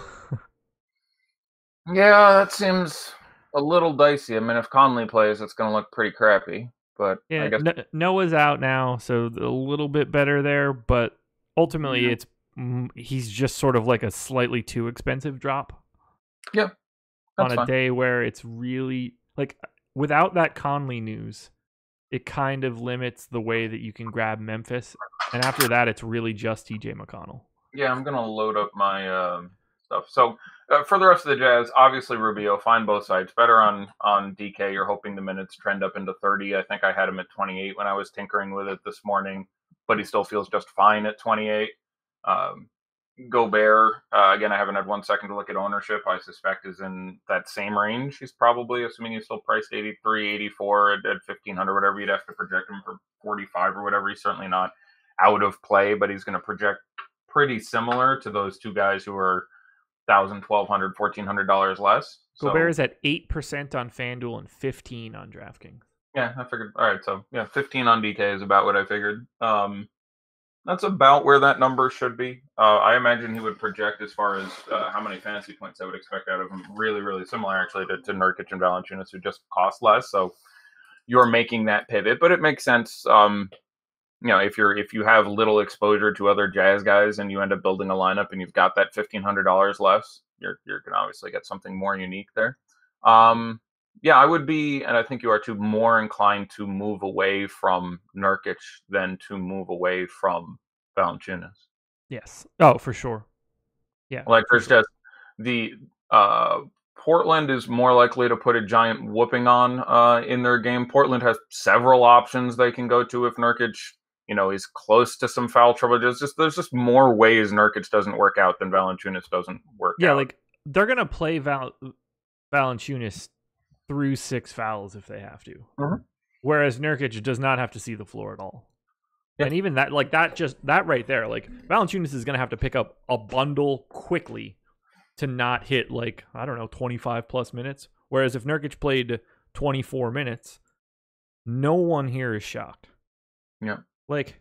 Yeah, that seems a little dicey. I mean, if Conley plays, it's going to look pretty crappy. But yeah, I guess Noah's out now, so a little bit better there. But ultimately, he's just sort of like a slightly too expensive drop. Yeah, on a day where it's really like without that Conley news, it kind of limits the way that you can grab Memphis, and after that, it's really just TJ McConnell. Yeah, I'm going to load up my stuff. So for the rest of the Jazz, obviously Rubio, fine both sides. Better on DK. You're hoping the minutes trend up into 30. I think I had him at 28 when I was tinkering with it this morning, but he still feels just fine at 28. Gobert, again, I haven't had 1 second to look at ownership. I suspect is in that same range. He's probably, assuming he's still priced 83, 84 at 1,500, whatever. You'd have to project him for 45 or whatever. He's certainly not out of play, but he's going to project pretty similar to those two guys who are $1,000, $1,200, $1,400 less. Gobert is at 8% on FanDuel and 15 on DraftKings. Yeah, I figured. All right, so yeah, 15 on DK is about what I figured. That's about where that number should be. I imagine he would project as far as how many fantasy points I would expect out of him. Really, really similar actually to Nurkic and Valanciunas, who just cost less. So you're making that pivot, but it makes sense. If you have little exposure to other Jazz guys and you end up building a lineup and you've got that $1,500 less, you're gonna obviously get something more unique there. I would be, and I think you are too, more inclined to move away from Nurkic than to move away from Valanciunas. Yes. Oh, for sure. Yeah, Like for there's sure. just the Portland is more likely to put a giant whooping on in their game. Portland has several options they can go to if Nurkic, is close to some foul trouble. There's just more ways Nurkic doesn't work out than Valanciunas doesn't work Yeah, out. like they're gonna play Valanciunas through 6 fouls if they have to. Mhm. Whereas Nurkic does not have to see the floor at all. Yeah. And even that, like that right there, like Valanciunas is gonna have to pick up a bundle quickly to not hit 25 plus minutes. Whereas if Nurkic played 24 minutes, no one here is shocked. Yeah. Like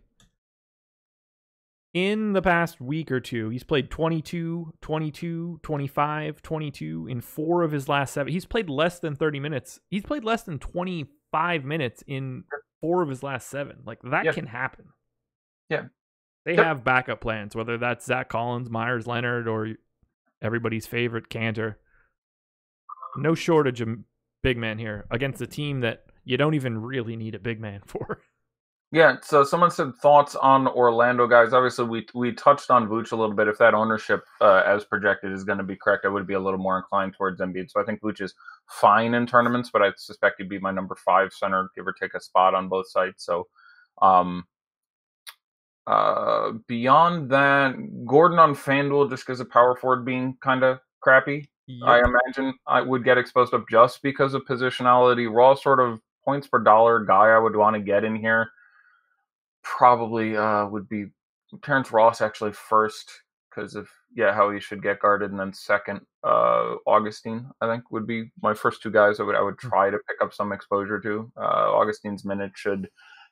in the past week or two, he's played 22, 22, 25, 22 in 4 of his last 7. He's played less than 30 minutes. He's played less than 25 minutes in 4 of his last 7. Like that can happen. Yeah. They have backup plans, whether that's Zach Collins, Myers Leonard, or everybody's favorite Cantor. No shortage of big men here against a team that you don't even really need a big man for. Yeah, so someone said thoughts on Orlando guys. Obviously, we touched on Vooch a little bit. If that ownership, as projected, is going to be correct, I would be a little more inclined towards Embiid. So I think Vooch is fine in tournaments, but I suspect he'd be my number 5 center, give or take a spot on both sides. So beyond that, Gordon on FanDuel, just because of power forward being kind of crappy, Yep. I imagine I would get exposed up just because of positionality. Raw sort of points per dollar guy I would want to get in here probably would be Terrence Ross actually first because of how he should get guarded, and then second Augustine I think would be my first 2 guys I would try to pick up some exposure to. Augustine's minutes should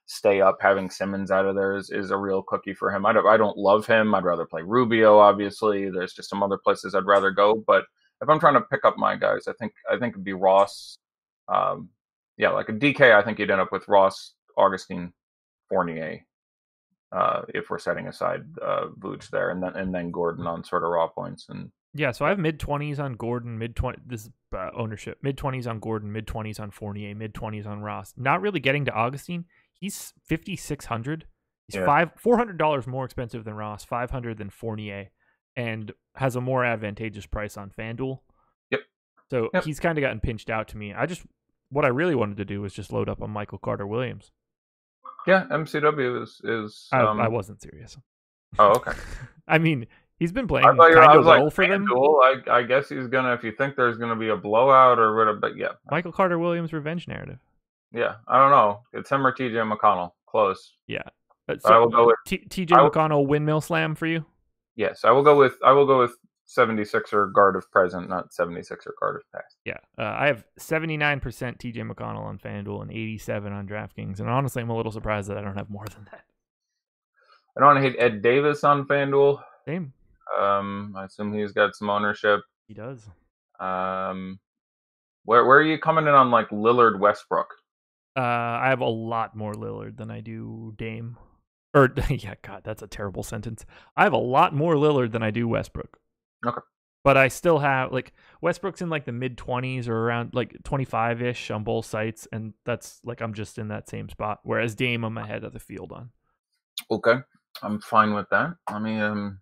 stay up. Having Simmons out of there is a real cookie for him. I don't love him. I'd rather play Rubio. Obviously, there's just some other places I'd rather go. But if I'm trying to pick up my guys, I think it'd be Ross. Like a DK, I think you'd end up with Ross, Augustine, Fournier, if we're setting aside Vooch there, and then Gordon on sort of raw points. And yeah, so I have mid-20s on Gordon, mid-20. This is ownership. Mid-20s on Gordon, mid-20s on Fournier, mid-20s on Ross. Not really getting to Augustine. He's 5,600. He's $400 more expensive than Ross, 500 than Fournier, and has a more advantageous price on FanDuel. Yep. So he's kind of gotten pinched out to me. What I really wanted to do was just load up on Michael Carter Williams. Yeah, MCW is. I wasn't serious. Oh, okay. I mean, he's been playing kind of well for them. I guess he's gonna. If you think there's gonna be a blowout or whatever, but yeah. Michael Carter Williams revenge narrative. Yeah, I don't know. It's him or TJ McConnell. Close. Yeah. So I will go with TJ McConnell windmill slam for you. Yes, I will go with 76er guard of present, not 76er guard of past. Yeah, I have 79% TJ McConnell on FanDuel and 87 on DraftKings, and honestly, I'm a little surprised that I don't have more than that. I don't want to hate Ed Davis on FanDuel. Same. I assume he's got some ownership. He does. Where are you coming in on like Lillard Westbrook? I have a lot more Lillard than I do Dame. Or yeah, God, that's a terrible sentence. I have a lot more Lillard than I do Westbrook. Okay. But I still have Westbrook's in the mid-20s or around 25-ish on both sites, and that's I'm just in that same spot. Whereas Dame, I'm ahead of the field on. Okay, I'm fine with that. I mean,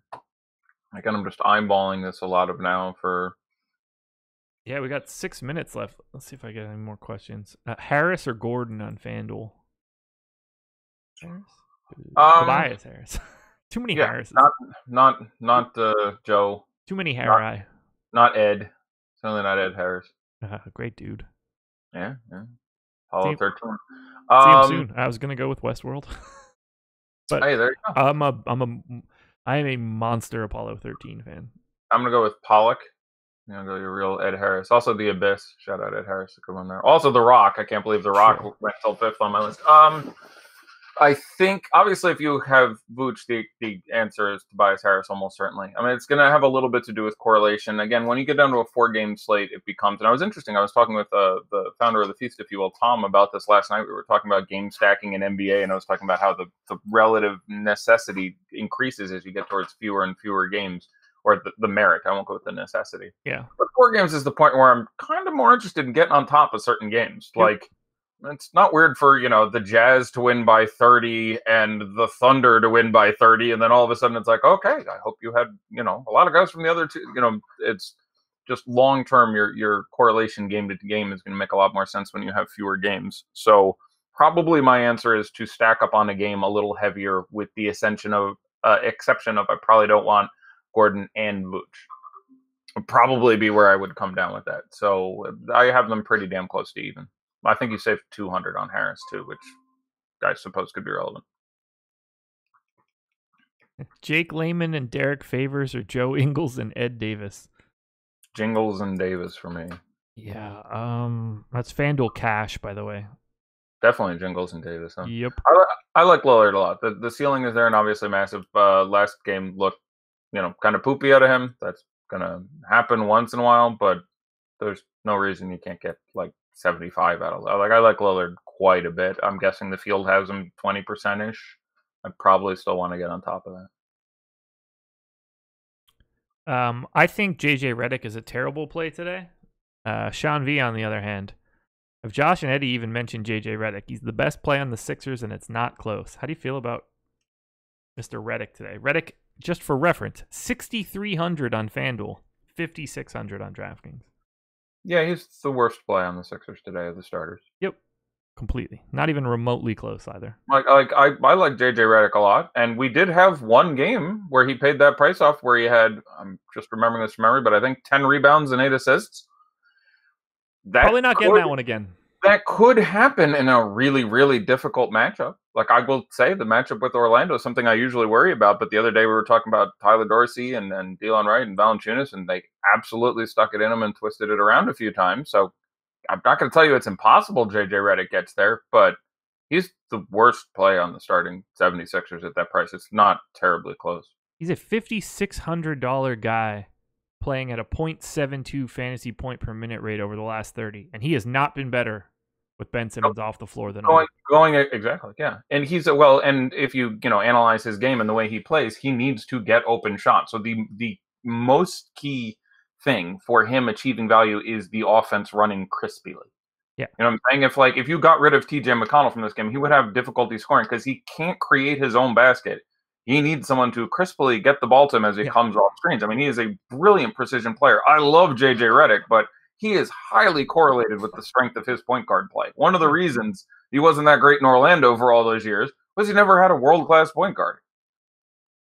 again, I'm just eyeballing this a lot of now for. Yeah, we got 6 minutes left. Let's see if I get any more questions. Harris or Gordon on FanDuel? Harris? Tobias Harris. Too many Harrises. Not Joe. Too many Harry. Not Ed. Certainly not Ed Harris. Great dude. Yeah. Apollo 13. See him soon. I was gonna go with Westworld. But hey, there you go. I am a monster Apollo 13 fan. I'm gonna go with Pollock. I'm gonna go your real Ed Harris. Also The Abyss. Shout out Ed Harris to come on there. Also The Rock. I can't believe The Rock went till 5th on my list. I think, obviously, if you have Vooch, the answer is Tobias Harris almost certainly. I mean, it's going to have a little bit to do with correlation. Again, when you get down to a 4-game slate, it becomes, and I was talking with the founder of the Feast, if you will, Tom, about this last night. We were talking about game stacking in NBA, and I was talking about how the relative necessity increases as you get towards fewer and fewer games, or the merit. I won't go with the necessity. Yeah. But 4 games is the point where I'm kind of more interested in getting on top of certain games. Yep. it's not weird for, the Jazz to win by 30 and the Thunder to win by 30, and then all of a sudden it's like, okay, I hope you had, a lot of guys from the other two. It's just long term, your correlation game to game is going to make a lot more sense when you have fewer games. So probably my answer is to stack up on a game a little heavier, with the exception of I probably don't want Gordon and Vooch. Would probably be where I would come down with that. So I have them pretty damn close to even. I think you saved 200 on Harris too, which I suppose could be relevant. Jake Layman and Derek Favors, or Joe Ingles and Ed Davis? Jingles and Davis for me. Yeah, that's FanDuel cash, by the way. Definitely Jingles and Davis. Huh? Yep. I like Lillard a lot. The ceiling is there and obviously massive. Last game looked, kind of poopy out of him. That's gonna happen once in a while, but there's no reason you can't get like 75 out of Lillard. Like, I like Lillard quite a bit. I'm guessing the field has him 20%-ish. I'd probably still want to get on top of that. I think JJ Redick is a terrible play today. Sean V, on the other hand, if Josh and Eddie even mentioned JJ Redick, he's the best play on the Sixers, and it's not close. How do you feel about Mr. Redick today? Redick, just for reference, 6,300 on FanDuel, 5,600 on DraftKings. Yeah, he's the worst play on the Sixers today of the starters. Yep, completely. Not even remotely close either. I like JJ Redick a lot, and we did have one game where he paid that price off, where he had, I'm just remembering this from memory, but I think 10 rebounds and 8 assists. Probably not getting that one again. That could happen in a really, really difficult matchup. Like, I will say the matchup with Orlando is something I usually worry about, but the other day we were talking about Tyler Dorsey and Delon Wright and Valanciunas, and they absolutely stuck it in them and twisted it around a few times. So I'm not going to tell you it's impossible JJ Redick gets there, but he's the worst play on the starting 76ers at that price. It's not terribly close. He's a $5,600 guy playing at a 0.72 fantasy point per minute rate over the last 30, and he has not been better with Ben Simmons off the floor than going exactly, yeah. And he's and if you analyze his game and the way he plays, he needs to get open shots. So the most key thing for him achieving value is the offense running crisply. Yeah, what I'm saying? If you got rid of TJ McConnell from this game, he would have difficulty scoring because he can't create his own basket. He needs someone to crisply get the ball to him as he comes off screens. I mean, he is a brilliant precision player. I love JJ Redick, but he is highly correlated with the strength of his point guard play. One of the reasons he wasn't that great in Orlando for all those years was he never had a world-class point guard.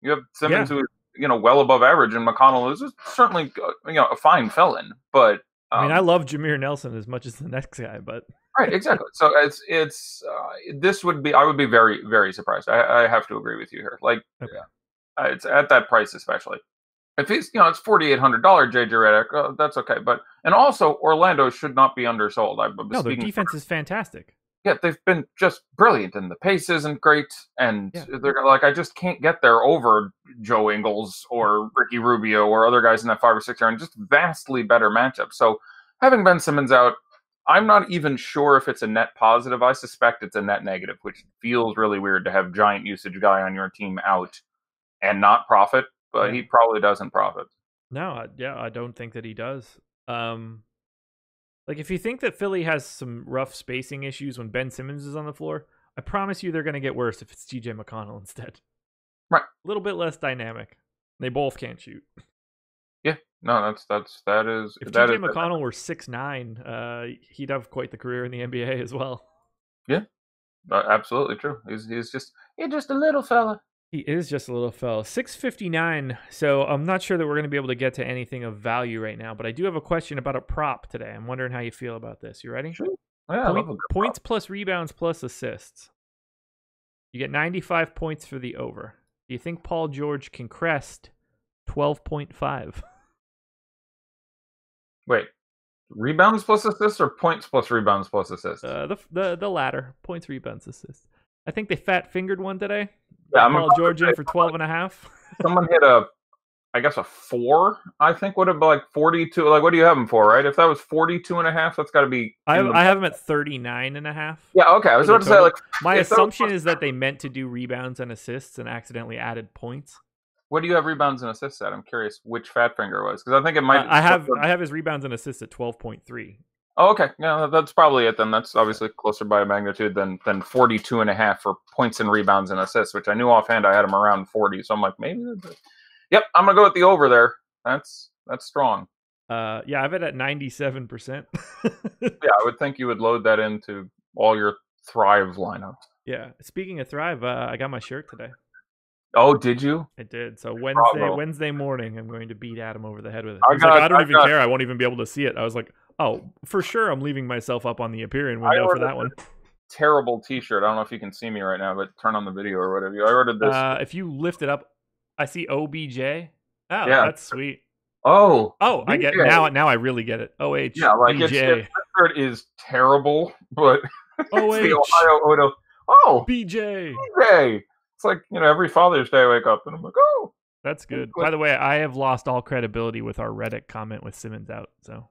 You have Simmons who is, well above average, and McConnell is certainly, a fine fill-in. But I love Jameer Nelson as much as the next guy, but right, exactly. So this would be, I would be very, very surprised. I have to agree with you here. Like, it's at that price especially. If he's, it's $4,800 JJ Redick, that's okay. And also Orlando should not be undersold. No, their defense is fantastic. Yeah, they've been just brilliant, and the pace isn't great, and they're like, I just can't get there over Joe Ingles or Ricky Rubio or other guys in that 5 or 6 area, and just vastly better matchups. So having Ben Simmons out, I'm not even sure if it's a net positive. I suspect it's a net negative, which feels really weird to have giant usage guy on your team out and not profit. But he probably doesn't profit. No, I don't think that he does. Like, if you think that Philly has some rough spacing issues when Ben Simmons is on the floor, I promise you they're going to get worse if it's TJ McConnell instead. Right. A little bit less dynamic. They both can't shoot. Yeah. No, that is. If TJ McConnell were 6'9", he'd have quite the career in the NBA as well. Yeah. Absolutely true. He's just a little fella. He is just a little fella. 659. So I'm not sure that we're going to be able to get to anything of value right now, but I do have a question about a prop today. I'm wondering how you feel about this. You ready? Sure. Yeah, points plus rebounds plus assists. You get 95 points for the over. Do you think Paul George can crest 12.5? Wait. Rebounds plus assists or points plus rebounds plus assists? The latter. Points, rebounds, assists. I think they fat-fingered one today. Yeah, Paul George in for 12.5. Someone hit a 4, I think would have been like 42. Like, what do you have him for, right? If that was 42.5, that's got to be. I have him at 39.5. Yeah, okay. I was about to say, like, my assumption is that they meant to do rebounds and assists and accidentally added points. What do you have rebounds and assists at? I'm curious which fat finger was, because I think it might. I have his rebounds and assists at 12.3. Oh, okay. Yeah, that's probably it then. That's obviously closer by a magnitude than 42.5 for points and rebounds and assists, which I knew offhand I had him around 40. So I'm like, maybe. Yep, I'm gonna go with the over there. That's strong. Yeah, I have it at 97%. Yeah, I would think you would load that into all your Thrive lineups. Yeah. Speaking of Thrive, I got my shirt today. Oh, did you? I did. So Bravo. Wednesday morning, I'm going to beat Adam over the head with it. I He's like, got, I don't I even got, care. I won't even be able to see it. I was like, oh, for sure, I'm leaving myself up on the Aperion I window for ordered that one. terrible T-shirt. I don't know if you can see me right now, but turn on the video or whatever. I ordered this. If you lift it up, I see OBJ. Oh, Yeah. that's sweit. Oh, I get now. Now I really get it. OH. Yeah, like BJ. this shirt is terrible, but it's the OH. Ohio Odo. Oh, BJ. BJ. It's like, every Father's Day I wake up and I'm like, oh. That's good. By the way, I have lost all credibility with our Reddick comment with Simmons out. So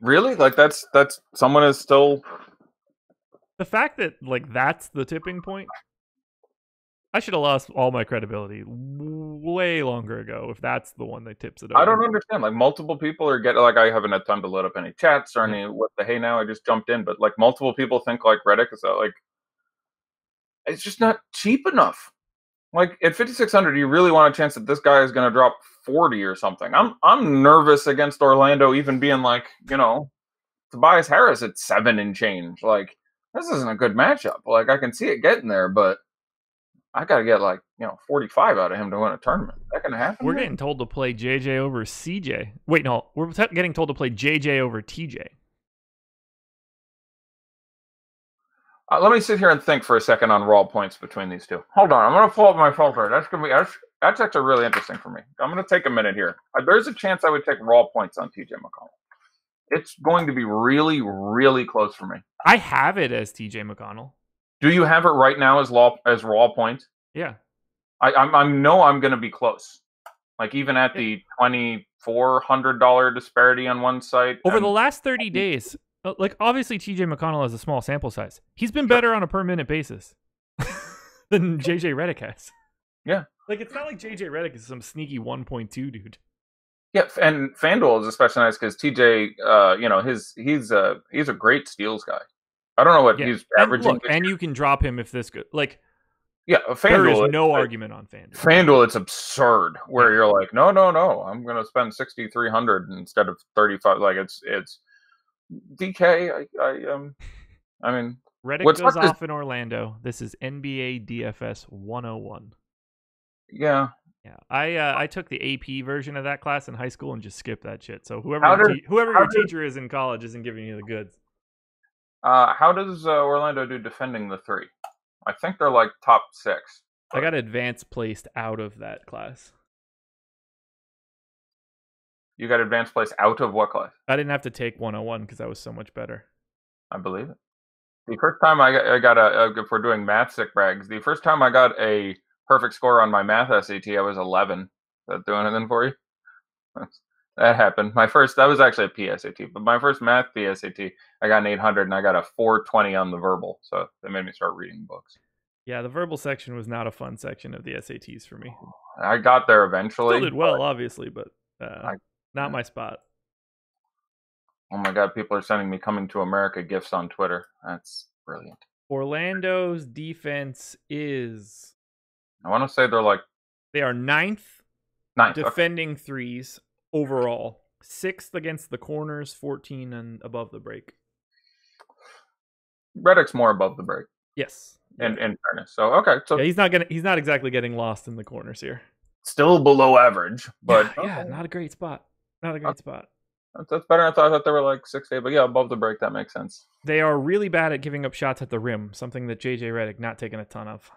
really, like that's someone is still. The fact that that's the tipping point, I should have lost all my credibility way longer ago if that's the one that tips it over. I don't understand. Like multiple people are getting I haven't had time to load up any chats or any what the hey now. I just jumped in, but like multiple people think like Reddick is it's just not cheap enough. Like at 5,600, you really want a chance that this guy is going to drop 40 or something. I'm nervous against Orlando even being like, Tobias Harris at 7 and change. Like this isn't a good matchup. Like I can see it getting there, but I got to get 45 out of him to win a tournament. That can happen. We're getting told to play JJ over CJ. Wait, no, we're getting told to play JJ over TJ. Let me sit here and think for a second on raw points between these two. Hold on, I'm going to pull up my filter. That's actually really interesting for me. I'm going to take a minute here. There's a chance I would take raw points on TJ McConnell. It's going to be really, really close for me. I have it as TJ McConnell. Do you have it right now as raw points? Yeah. I know I'm going to be close. Like even at the $2,400 disparity on one site. Over the last 30 days, obviously TJ McConnell has a small sample size. He's been better on a per minute basis than JJ Redick has. Yeah. It's not like JJ Redick is some sneaky 1.2 dude. Yeah, and FanDuel is especially nice because TJ, he's a great steals guy. I don't know what he's averaging. And you can drop him if this good. Yeah, FanDuel. There is no argument on FanDuel. FanDuel, it's absurd. Where you're like, no, I'm going to spend 6,300 instead of 35. Like it's DK. I mean, Reddick goes off in Orlando. This is NBA DFS 101. Yeah. Yeah, I took the AP version of that class in high school and just skipped that shit. So whoever your teacher is in college isn't giving you the goods. How does Orlando do defending the three? I think they're top 6. I got advanced placed out of that class. You got advanced placed out of what class? I didn't have to take 101 because I was so much better. I believe it. The first time I got if we're doing math sick brags, the first time I got a perfect score on my math SAT, I was 11. Is that doing anything for you? That happened. That was actually a PSAT, but my first math PSAT, I got an 800 and I got a 420 on the verbal. So that made me start reading books. Yeah, the verbal section was not a fun section of the SATs for me. I got there eventually. Still did well, obviously, but not my spot. Oh my God, people are sending me Coming to America gifts on Twitter. That's brilliant. Orlando's defense is... I want to say they are ninth defending threes overall. 6th against the corners, 14 and above the break. Reddick's more above the break. Yes. In fairness. So okay. So yeah, he's not exactly getting lost in the corners here. Still below average, but not a great spot. Not a great spot. That's better. I thought they were 6-8, but yeah, above the break, that makes sense. They are really bad at giving up shots at the rim, something that JJ Redick not taking a ton of.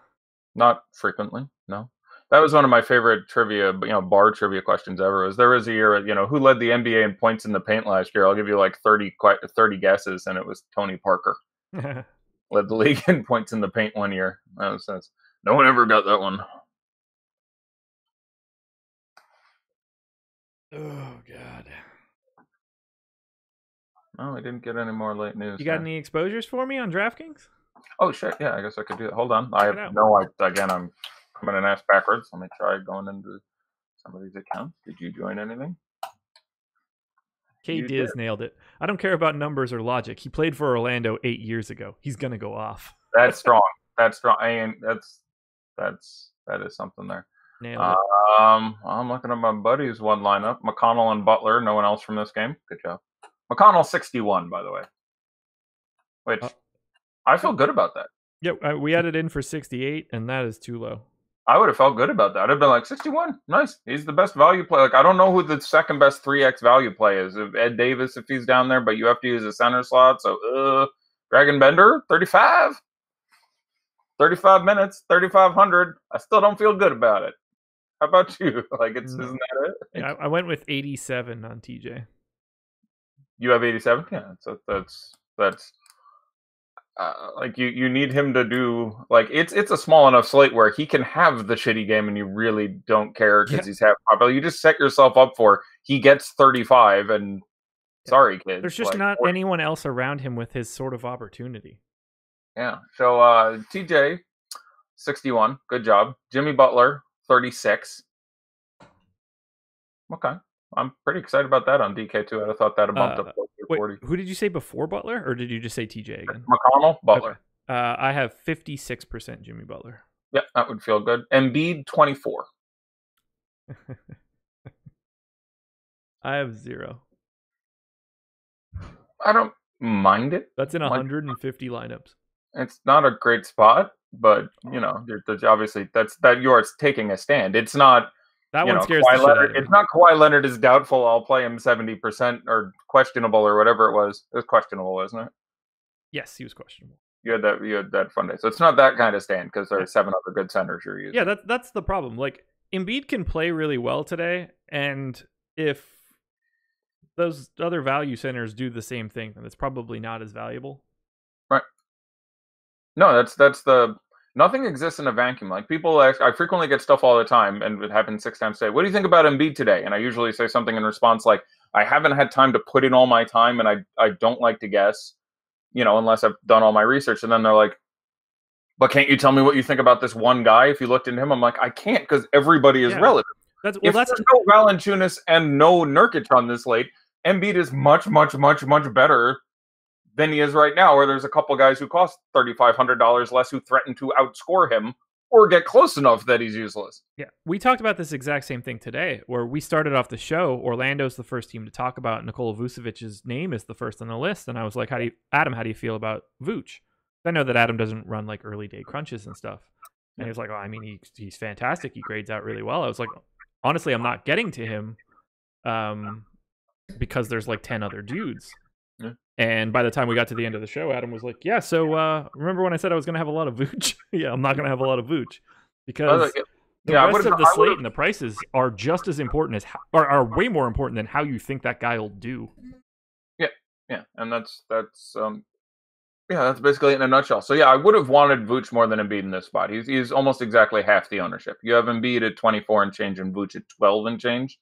Not frequently, no. That was one of my favorite trivia, bar trivia questions ever. There was a year, who led the NBA in points in the paint last year? I'll give you 30 guesses, and it was Tony Parker. Led the league in points in the paint one year. No one ever got that one. Oh God. Oh, I didn't get any more late news. You got any exposures for me on DraftKings? Oh shit! Yeah, I guess I could do it. Hold on. I'm coming in ass backwards. Let me try going into some of these accounts. Did you join anything? K. Diz nailed it. I don't care about numbers or logic. He played for Orlando 8 years ago. He's gonna go off. That's strong. That's strong. And that is something there. Nailed it. I'm looking at my buddies' one lineup. McConnell and Butler. No one else from this game. Good job. McConnell 61, by the way. Which I feel good about that. Yeah, we had it in for 68, and that is too low. I would have felt good about that. I'd been like 61, nice. He's the best value play. Like I don't know who the second best 3x value play is. If Ed Davis, if he's down there, but you have to use a center slot. So Dragon Bender 35 minutes, 3,500. I still don't feel good about it. How about you? Like isn't that it? Yeah, I went with 87 on TJ. You have 87. Yeah, so that's. Like you need him to do like it's a small enough slate where he can have the shitty game and you really don't care because he's half popular. You just set yourself up for he gets 35 and sorry kids. There's just not anyone else around him with his sort of opportunity. Yeah. So TJ 61, good job. Jimmy Butler 36. Okay. I'm pretty excited about that on DK too. I'd have thought that bumped up to 40. Wait, who did you say before Butler, or did you just say TJ again? McConnell, Butler. Okay. I have 56% Jimmy Butler. Yeah, that would feel good. Embiid 24. I have 0. I don't mind it. That's in 150 lineups. It's not a great spot, but you know, obviously that you're taking a stand. It's not. That one scares the shit out of me. It's not Kawhi Leonard is doubtful. I'll play him 70% or questionable or whatever it was. It was questionable, isn't it? Yes, he was questionable. You had that fun day. So it's not that kind of stand because there are 7 other good centers you're using. Yeah, that's the problem. Like Embiid can play really well today, and if those other value centers do the same thing, then it's probably not as valuable. Right. No, that's the. Nothing exists in a vacuum. Like people ask, I frequently get stuff all the time, and it happened 6 times today. What do you think about Embiid today? And I usually say something in response like, I haven't had time to put in all my time, and I don't like to guess, you know, unless I've done all my research. And then they're like, but can't you tell me what you think about this one guy? If you looked into him, I'm like, I can't because everybody is relative. If there's no Valanciunas and no Nurkic on this slate, Embiid is much, much, much, much better than he is right now, where there's a couple guys who cost $3,500 less who threaten to outscore him or get close enough that he's useless. Yeah, we talked about this exact same thing today, where we started off the show. Orlando's the first team to talk about. Nikola Vucevic's name is the first on the list, and I was like, Adam, how do you feel about Vooch? I know that Adam doesn't run like early day crunches and stuff. And he was like, oh, I mean, he's fantastic. He grades out really well. I was like, honestly, I'm not getting to him because there's like 10 other dudes. Yeah. And by the time we got to the end of the show, Adam was like, yeah, so remember when I said I was going to have a lot of Vooch? Yeah, I'm not going to have a lot of Vooch because the rest of the slate and the prices are just as important as are way more important than how you think that guy will do. Yeah, and that's basically it in a nutshell. So yeah, I would have wanted Vooch more than Embiid in this spot. He's almost exactly half the ownership. You have Embiid at 24 and change and Vooch at 12 and change.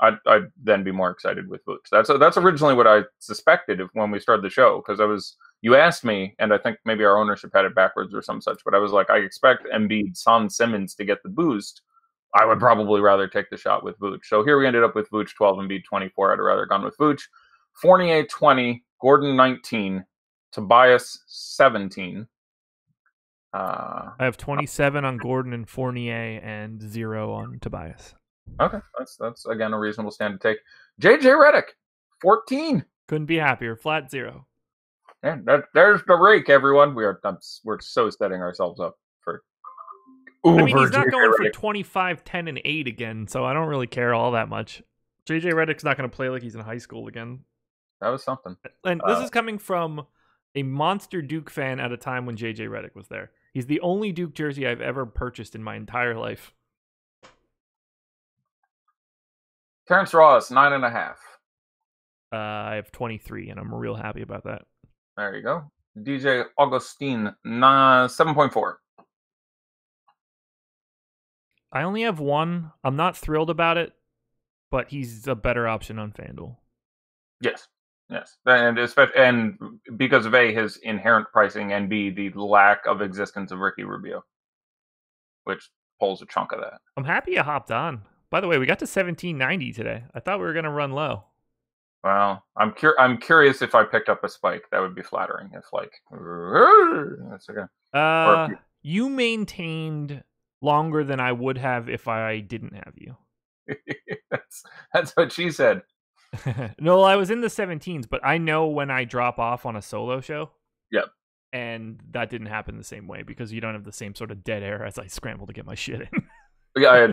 I'd then be more excited with Vooch. That's originally what I suspected when we started the show, because you asked me, and I think maybe our ownership had it backwards or some such, but I was like, I expect Embiid, Son, Simmons to get the boost. I would probably rather take the shot with Vooch. So here we ended up with Vooch 12, Embiid 24. I'd have rather gone with Vooch. Fournier 20, Gordon 19, Tobias 17. I have 27 on Gordon and Fournier and 0 on Tobias. Okay, that's again a reasonable stand to take. JJ Redick, 14. Couldn't be happier. Flat 0. And there's the rake, everyone. We're so setting ourselves up for. I mean, he's not going for 25, 10, and 8 again, so I don't really care all that much. JJ Redick's not going to play like he's in high school again. That was something. And this is coming from a monster Duke fan at a time when JJ Redick was there. He's the only Duke jersey I've ever purchased in my entire life. Terrence Ross, 9.5. I have 23, and I'm real happy about that. There you go. DJ Augustine, 7.4. I only have 1. I'm not thrilled about it, but he's a better option on FanDuel. Yes, and because of A, his inherent pricing, and B, the lack of existence of Ricky Rubio, which pulls a chunk of that. I'm happy you hopped on. By the way, we got to 1790 today. I thought we were going to run low. Well, I'm curious if I picked up a spike. That would be flattering. If like that's okay. Or if You maintained longer than I would have if I didn't have you. that's what she said. No, I was in the 17s, but I know when I drop off on a solo show. Yep. And that didn't happen the same way because you don't have the same sort of dead air as I scramble to get my shit in. Yeah,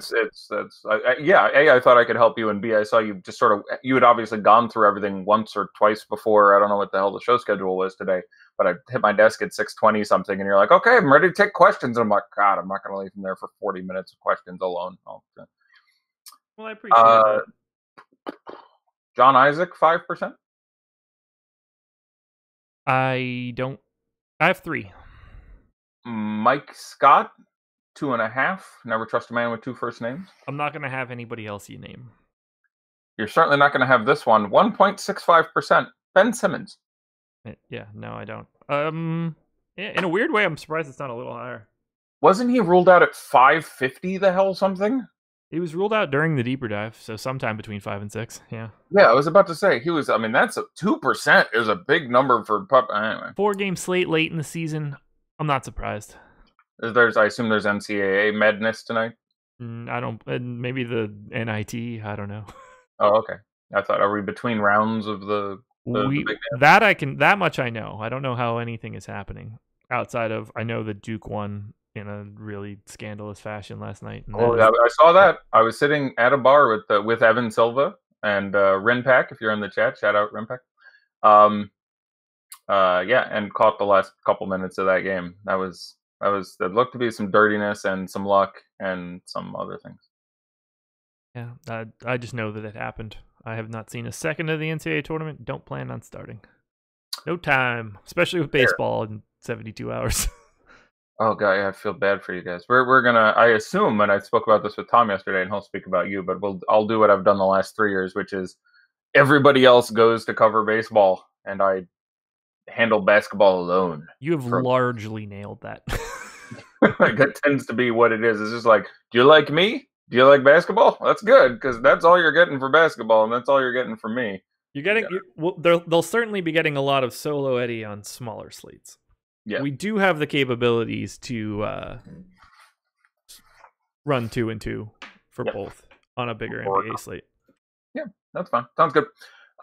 yeah. A, I thought I could help you, and B, I saw you just sort of. You had obviously gone through everything once or twice before. I don't know what the hell the show schedule was today, but I hit my desk at 6:20 something, and you're like, "Okay, I'm ready to take questions." And I'm like, "God, I'm not going to leave him there for 40 minutes of questions alone." Okay. Well, I appreciate that. John Isaac, 5%. I have 3. Mike Scott, 2.5. Never trust a man with 2 first names. I'm not going to have anybody else you name. You're certainly not going to have this one. 1.65%. Ben Simmons. Yeah, no, I don't. In a weird way, I'm surprised it's not a little higher. Wasn't he ruled out at 550? The hell something. He was ruled out during the deeper dive, so sometime between 5 and 6. Yeah. Yeah, I was about to say he was. I mean, that's 2% is a big number for pup. Anyway, 4-game slate late in the season. I'm not surprised. I assume there's NCAA madness tonight. I don't. Maybe the NIT. I don't know. Oh, okay. I thought, are we between rounds of the big that much I know. I don't know how anything is happening outside of I know that Duke won in a really scandalous fashion last night. Oh yeah, I saw that. I was sitting at a bar with Evan Silva and Rinpack. If you're in the chat, shout out Rinpack. Yeah, and caught the last couple minutes of that game. That looked to be some dirtiness and some luck and some other things. Yeah, I just know that it happened. I have not seen a second of the NCAA tournament. Don't plan on starting. No time, especially with baseball in 72 hours. Oh god, yeah, I feel bad for you guys. We're gonna. I assume, and I spoke about this with Tom yesterday, and he'll speak about you. But I'll do what I've done the last 3 years, which is everybody else goes to cover baseball, and I handle basketball alone. You have largely nailed that. Like, that tends to be what it is. It's just like, do you like me? Do you like basketball? That's good, because that's all you're getting for basketball, and that's all you're getting from me. You're getting. Yeah. They'll certainly be getting a lot of solo Eddie on smaller slates. Yeah, we do have the capabilities to run 2 and 2 for both on a bigger NBA slate. Yeah, that's fine. Sounds good.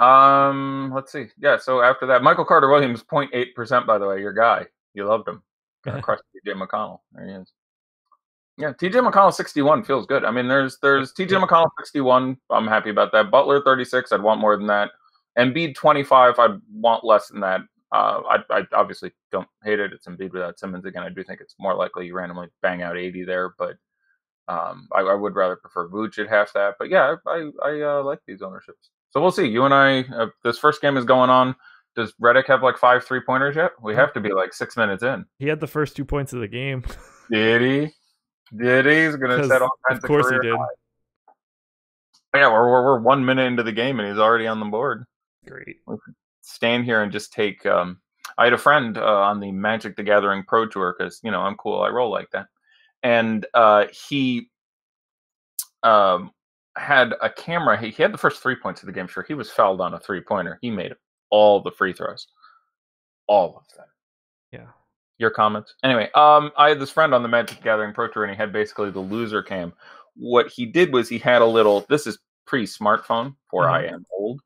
Let's see. Yeah, so after that, Michael Carter Williams, 0.8%, by the way, your guy. You loved him. Crushed TJ McConnell. There he is. Yeah, TJ McConnell 61 feels good. I mean, there's TJ McConnell 61. I'm happy about that. Butler 36. I'd want more than that. Embiid 25. I'd want less than that. I obviously don't hate it. It's Embiid without Simmons. Again, I do think it's more likely you randomly bang out 80 there, but I would rather prefer Vooch at half that. But yeah, I like these ownerships. So we'll see. You and I, this first game is going on. Does Redick have like 5 3-pointers yet? We have to be like 6 minutes in. He had the first 2 points of the game. Did he? He's going to set all kinds of course he did. High. Yeah, we're 1 minute into the game and he's already on the board. Great. We could stand here and just take. I had a friend on the Magic the Gathering Pro Tour because I'm cool. I roll like that, and he had a camera. He had the first 3 points of the game. Sure, he was fouled on a 3-pointer. He made all the free throws, all of them. Yeah. Your comments? Anyway, I had this friend on the Magic the Gathering Pro Tour, and he had basically the loser cam. What he did was he had a little. This is pre-smartphone, for I am old,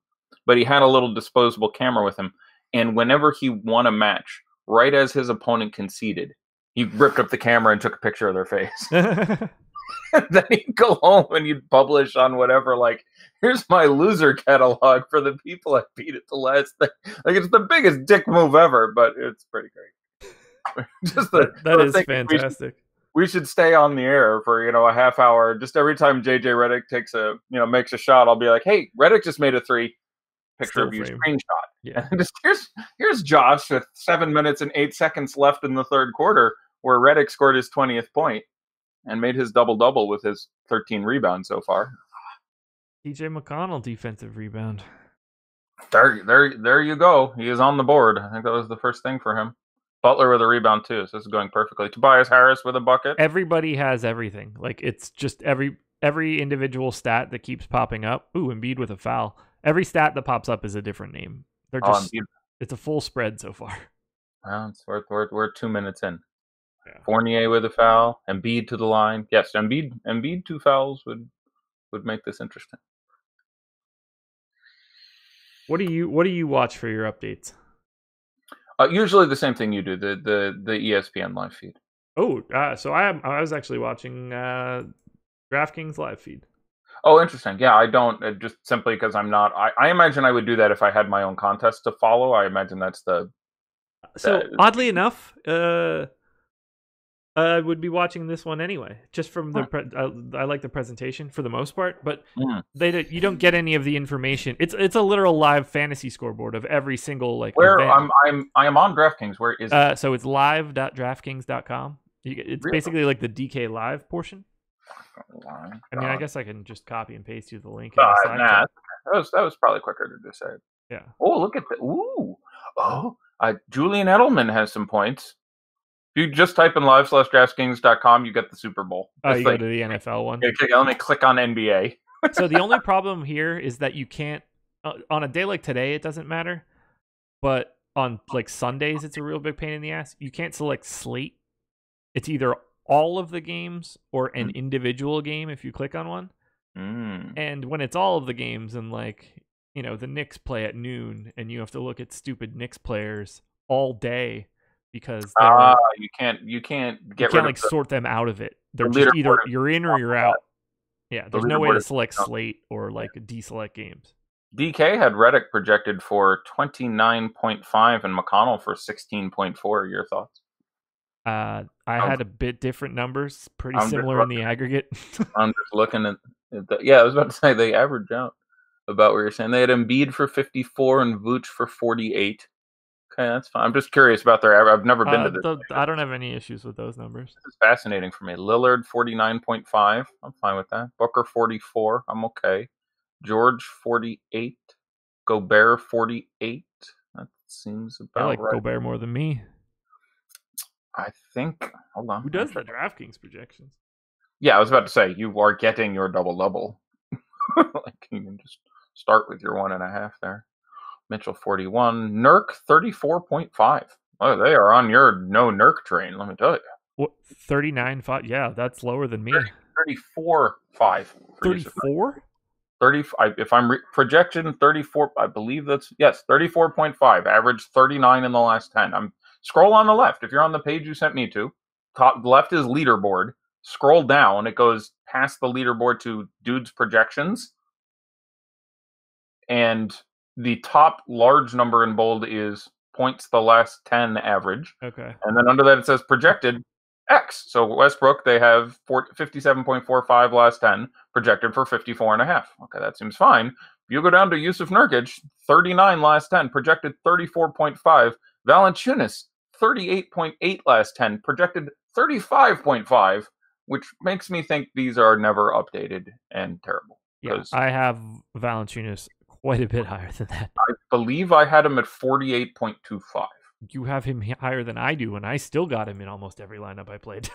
but he had a little disposable camera with him, and whenever he won a match, right as his opponent conceded, he ripped up the camera and took a picture of their face. Then he'd go home and you'd publish on whatever, like, here's my loser catalog for the people I beat at the last thing. Like, it's the biggest dick move ever, but it's pretty great. Just that is fantastic. We should stay on the air for, a half hour. Just every time JJ Redick takes makes a shot, I'll be like, hey, Redick just made a 3. Picture of you, screenshot. Yeah. And just here's Josh with 7 minutes and 8 seconds left in the third quarter, where Redick scored his 20th point and made his double-double with his 13 rebounds so far. TJ McConnell defensive rebound. There you go. He is on the board. I think that was the first thing for him. Butler with a rebound too, so this is going perfectly. Tobias Harris with a bucket. Everybody has everything. Like, it's just every individual stat that keeps popping up. Ooh, Embiid with a foul. Every stat that pops up is a different name. They're just it's a full spread so far. Well, we're 2 minutes in. Yeah. Fournier with a foul, Embiid to the line. Yes, Embiid 2 fouls would make this interesting. What do you watch for your updates? Usually the same thing you do, the ESPN live feed. Oh, so I was actually watching DraftKings live feed. Oh, interesting. Yeah, I don't just simply because I'm not. I imagine I would do that if I had my own contest to follow. I imagine that's the. So oddly enough, I would be watching this one anyway, just from the. I like the presentation for the most part, but you don't get any of the information. It's a literal live fantasy scoreboard of every single where event. I am on DraftKings. Where is it? So it's live.draftkings.com. It's really? Basically like the DK Live portion. I mean, I guess I can just copy and paste you the link. That was probably quicker to just say. Yeah. Oh, look at that! Ooh, Julian Edelman has some points. If you just type in live/DraftKings.com, you get the Super Bowl. Oh, you go to the NFL one. Let me click on NBA. So the only problem here is that you can't on a day like today. It doesn't matter, but on Sundays, it's a real big pain in the ass. You can't select slate. It's either all of the games or an individual game if you click on one. And when it's all of the games and the Knicks play at noon and you have to look at stupid Knicks players all day because you can't sort them out of it. They're just either you're in or you're out. Yeah, there's no way to select slate or deselect games. DK had Redick projected for 29.5 and McConnell for 16.4. Your thoughts? I had a bit different numbers, pretty similar in the aggregate. I'm just looking at I was about to say they average out about what you're saying. They had Embiid for 54 and Vooch for 48. Okay, that's fine. I'm just curious about their average. I've never been to this. I don't have any issues with those numbers. This is fascinating for me. Lillard 49.5. I'm fine with that. Booker 44. I'm okay. George 48. Gobert 48. That seems about right. I like Gobert more than me. I think. Hold on. Who does the DraftKings projections? Yeah, I was about to say you are getting your double. You can just start with your 1.5 there. Mitchell 41. Nurk 34.5. Oh, they are on your no Nurk train. Let me tell you. What 39.5? Yeah, that's lower than me. 34.5. 34? 30. If I'm projection 34, I believe that's 34.5. Average 39 in the last 10. Scroll on the left. If you're on the page you sent me to, top left is leaderboard. Scroll down. It goes past the leaderboard to dude's projections. And the top large number in bold is points the last 10 average. Okay. And then under that it says projected X. So Westbrook, they have 57.45 last 10, projected for 54.5. Okay, that seems fine. If you go down to Yusuf Nurkic, 39 last 10, projected 34.5. Valanciunas, 38.8 last 10, projected 35.5, which makes me think these are never updated and terrible. Yeah, I have Valanciunas quite a bit higher than that. I believe I had him at 48.25. You have him higher than I do, and I still got him in almost every lineup I played.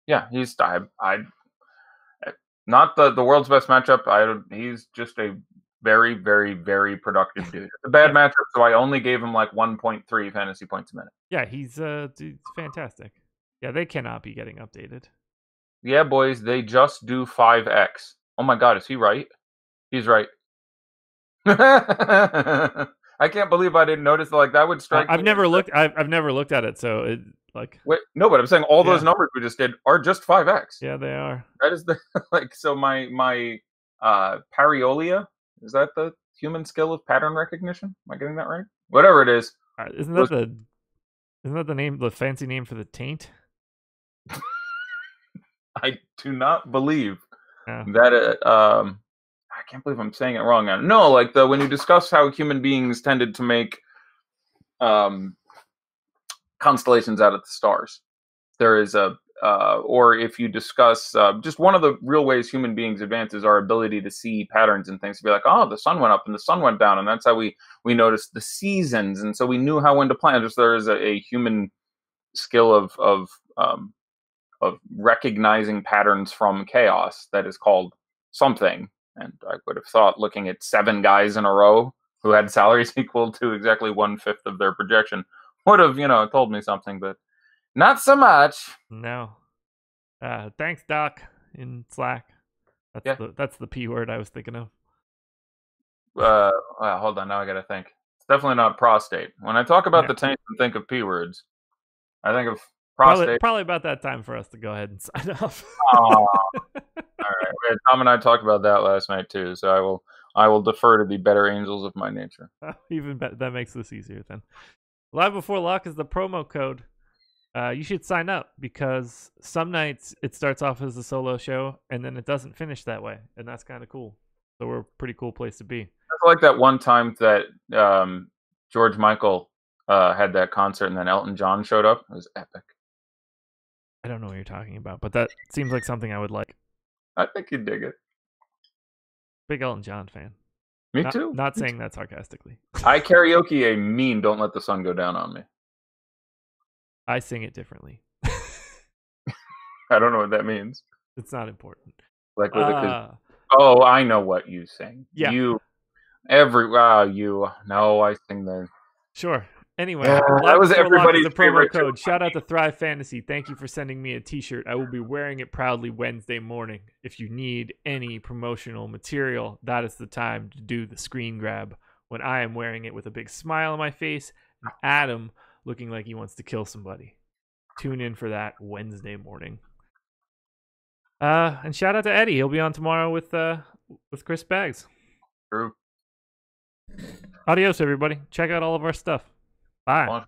Yeah, he's not the world's best matchup. He's just a very, very, very productive dude. It's a bad matchup, so I only gave him 1.3 fantasy points a minute. Yeah, he's fantastic. Yeah, they cannot be getting updated. Yeah, boys, they just do 5x. Oh my God, is he right? He's right. I can't believe I didn't notice. That would strike. I've never looked at it, so it Wait, no, but I'm saying all those numbers we just did are just 5x. Yeah, they are. That is the So my pareidolia, is that the human skill of pattern recognition? Am I getting that right? Whatever it is. Isn't that the name, the fancy name for the taint? I do not believe that. I can't believe I'm saying it wrong now. No, when you discuss how human beings tended to make constellations out of the stars, there is or if you discuss just one of the real ways human beings advance is our ability to see patterns and things, to be like, oh, the sun went up and the sun went down, and that's how we noticed the seasons, and so we knew when to plant. Just there is a human skill of recognizing patterns from chaos that is called something. And I would have thought, looking at 7 guys in a row who had salaries equal to exactly 1/5 of their projection, would have, told me something, but not so much. No. Thanks, Doc, in Slack. That's the P word I was thinking of. Well, hold on. Now I got to think. It's definitely not prostate. When I talk about the tank and think of P words, I think of prostate. Probably about that time for us to go ahead and sign off. All right. Tom and I talked about that last night too, so I will defer to the better angels of my nature. Even better. That makes this easier then. Live Before Lock is the promo code. You should sign up because some nights it starts off as a solo show and then it doesn't finish that way, and that's kind of cool. So we're a pretty cool place to be. It's like that one time that George Michael had that concert and then Elton John showed up. It was epic. I don't know what you're talking about, but that seems like something I would like. I think you'd dig it. Big Elton John fan. Me too. Not saying that sarcastically. I karaoke a mean "Don't Let the Sun Go Down on Me." I sing it differently. I don't know what that means. It's not important. Like with oh, I know what you sing. Yeah. No, I sing the. Sure. Anyway, that was everybody's the promo code. Shout out to Thrive Fantasy. Thank you for sending me a t-shirt. I will be wearing it proudly Wednesday morning. If you need any promotional material, that is the time to do the screen grab when I am wearing it with a big smile on my face and Adam looking like he wants to kill somebody. Tune in for that Wednesday morning. And shout out to Eddie. He'll be on tomorrow with Chris Baggs. True. Adios, everybody. Check out all of our stuff. Bye.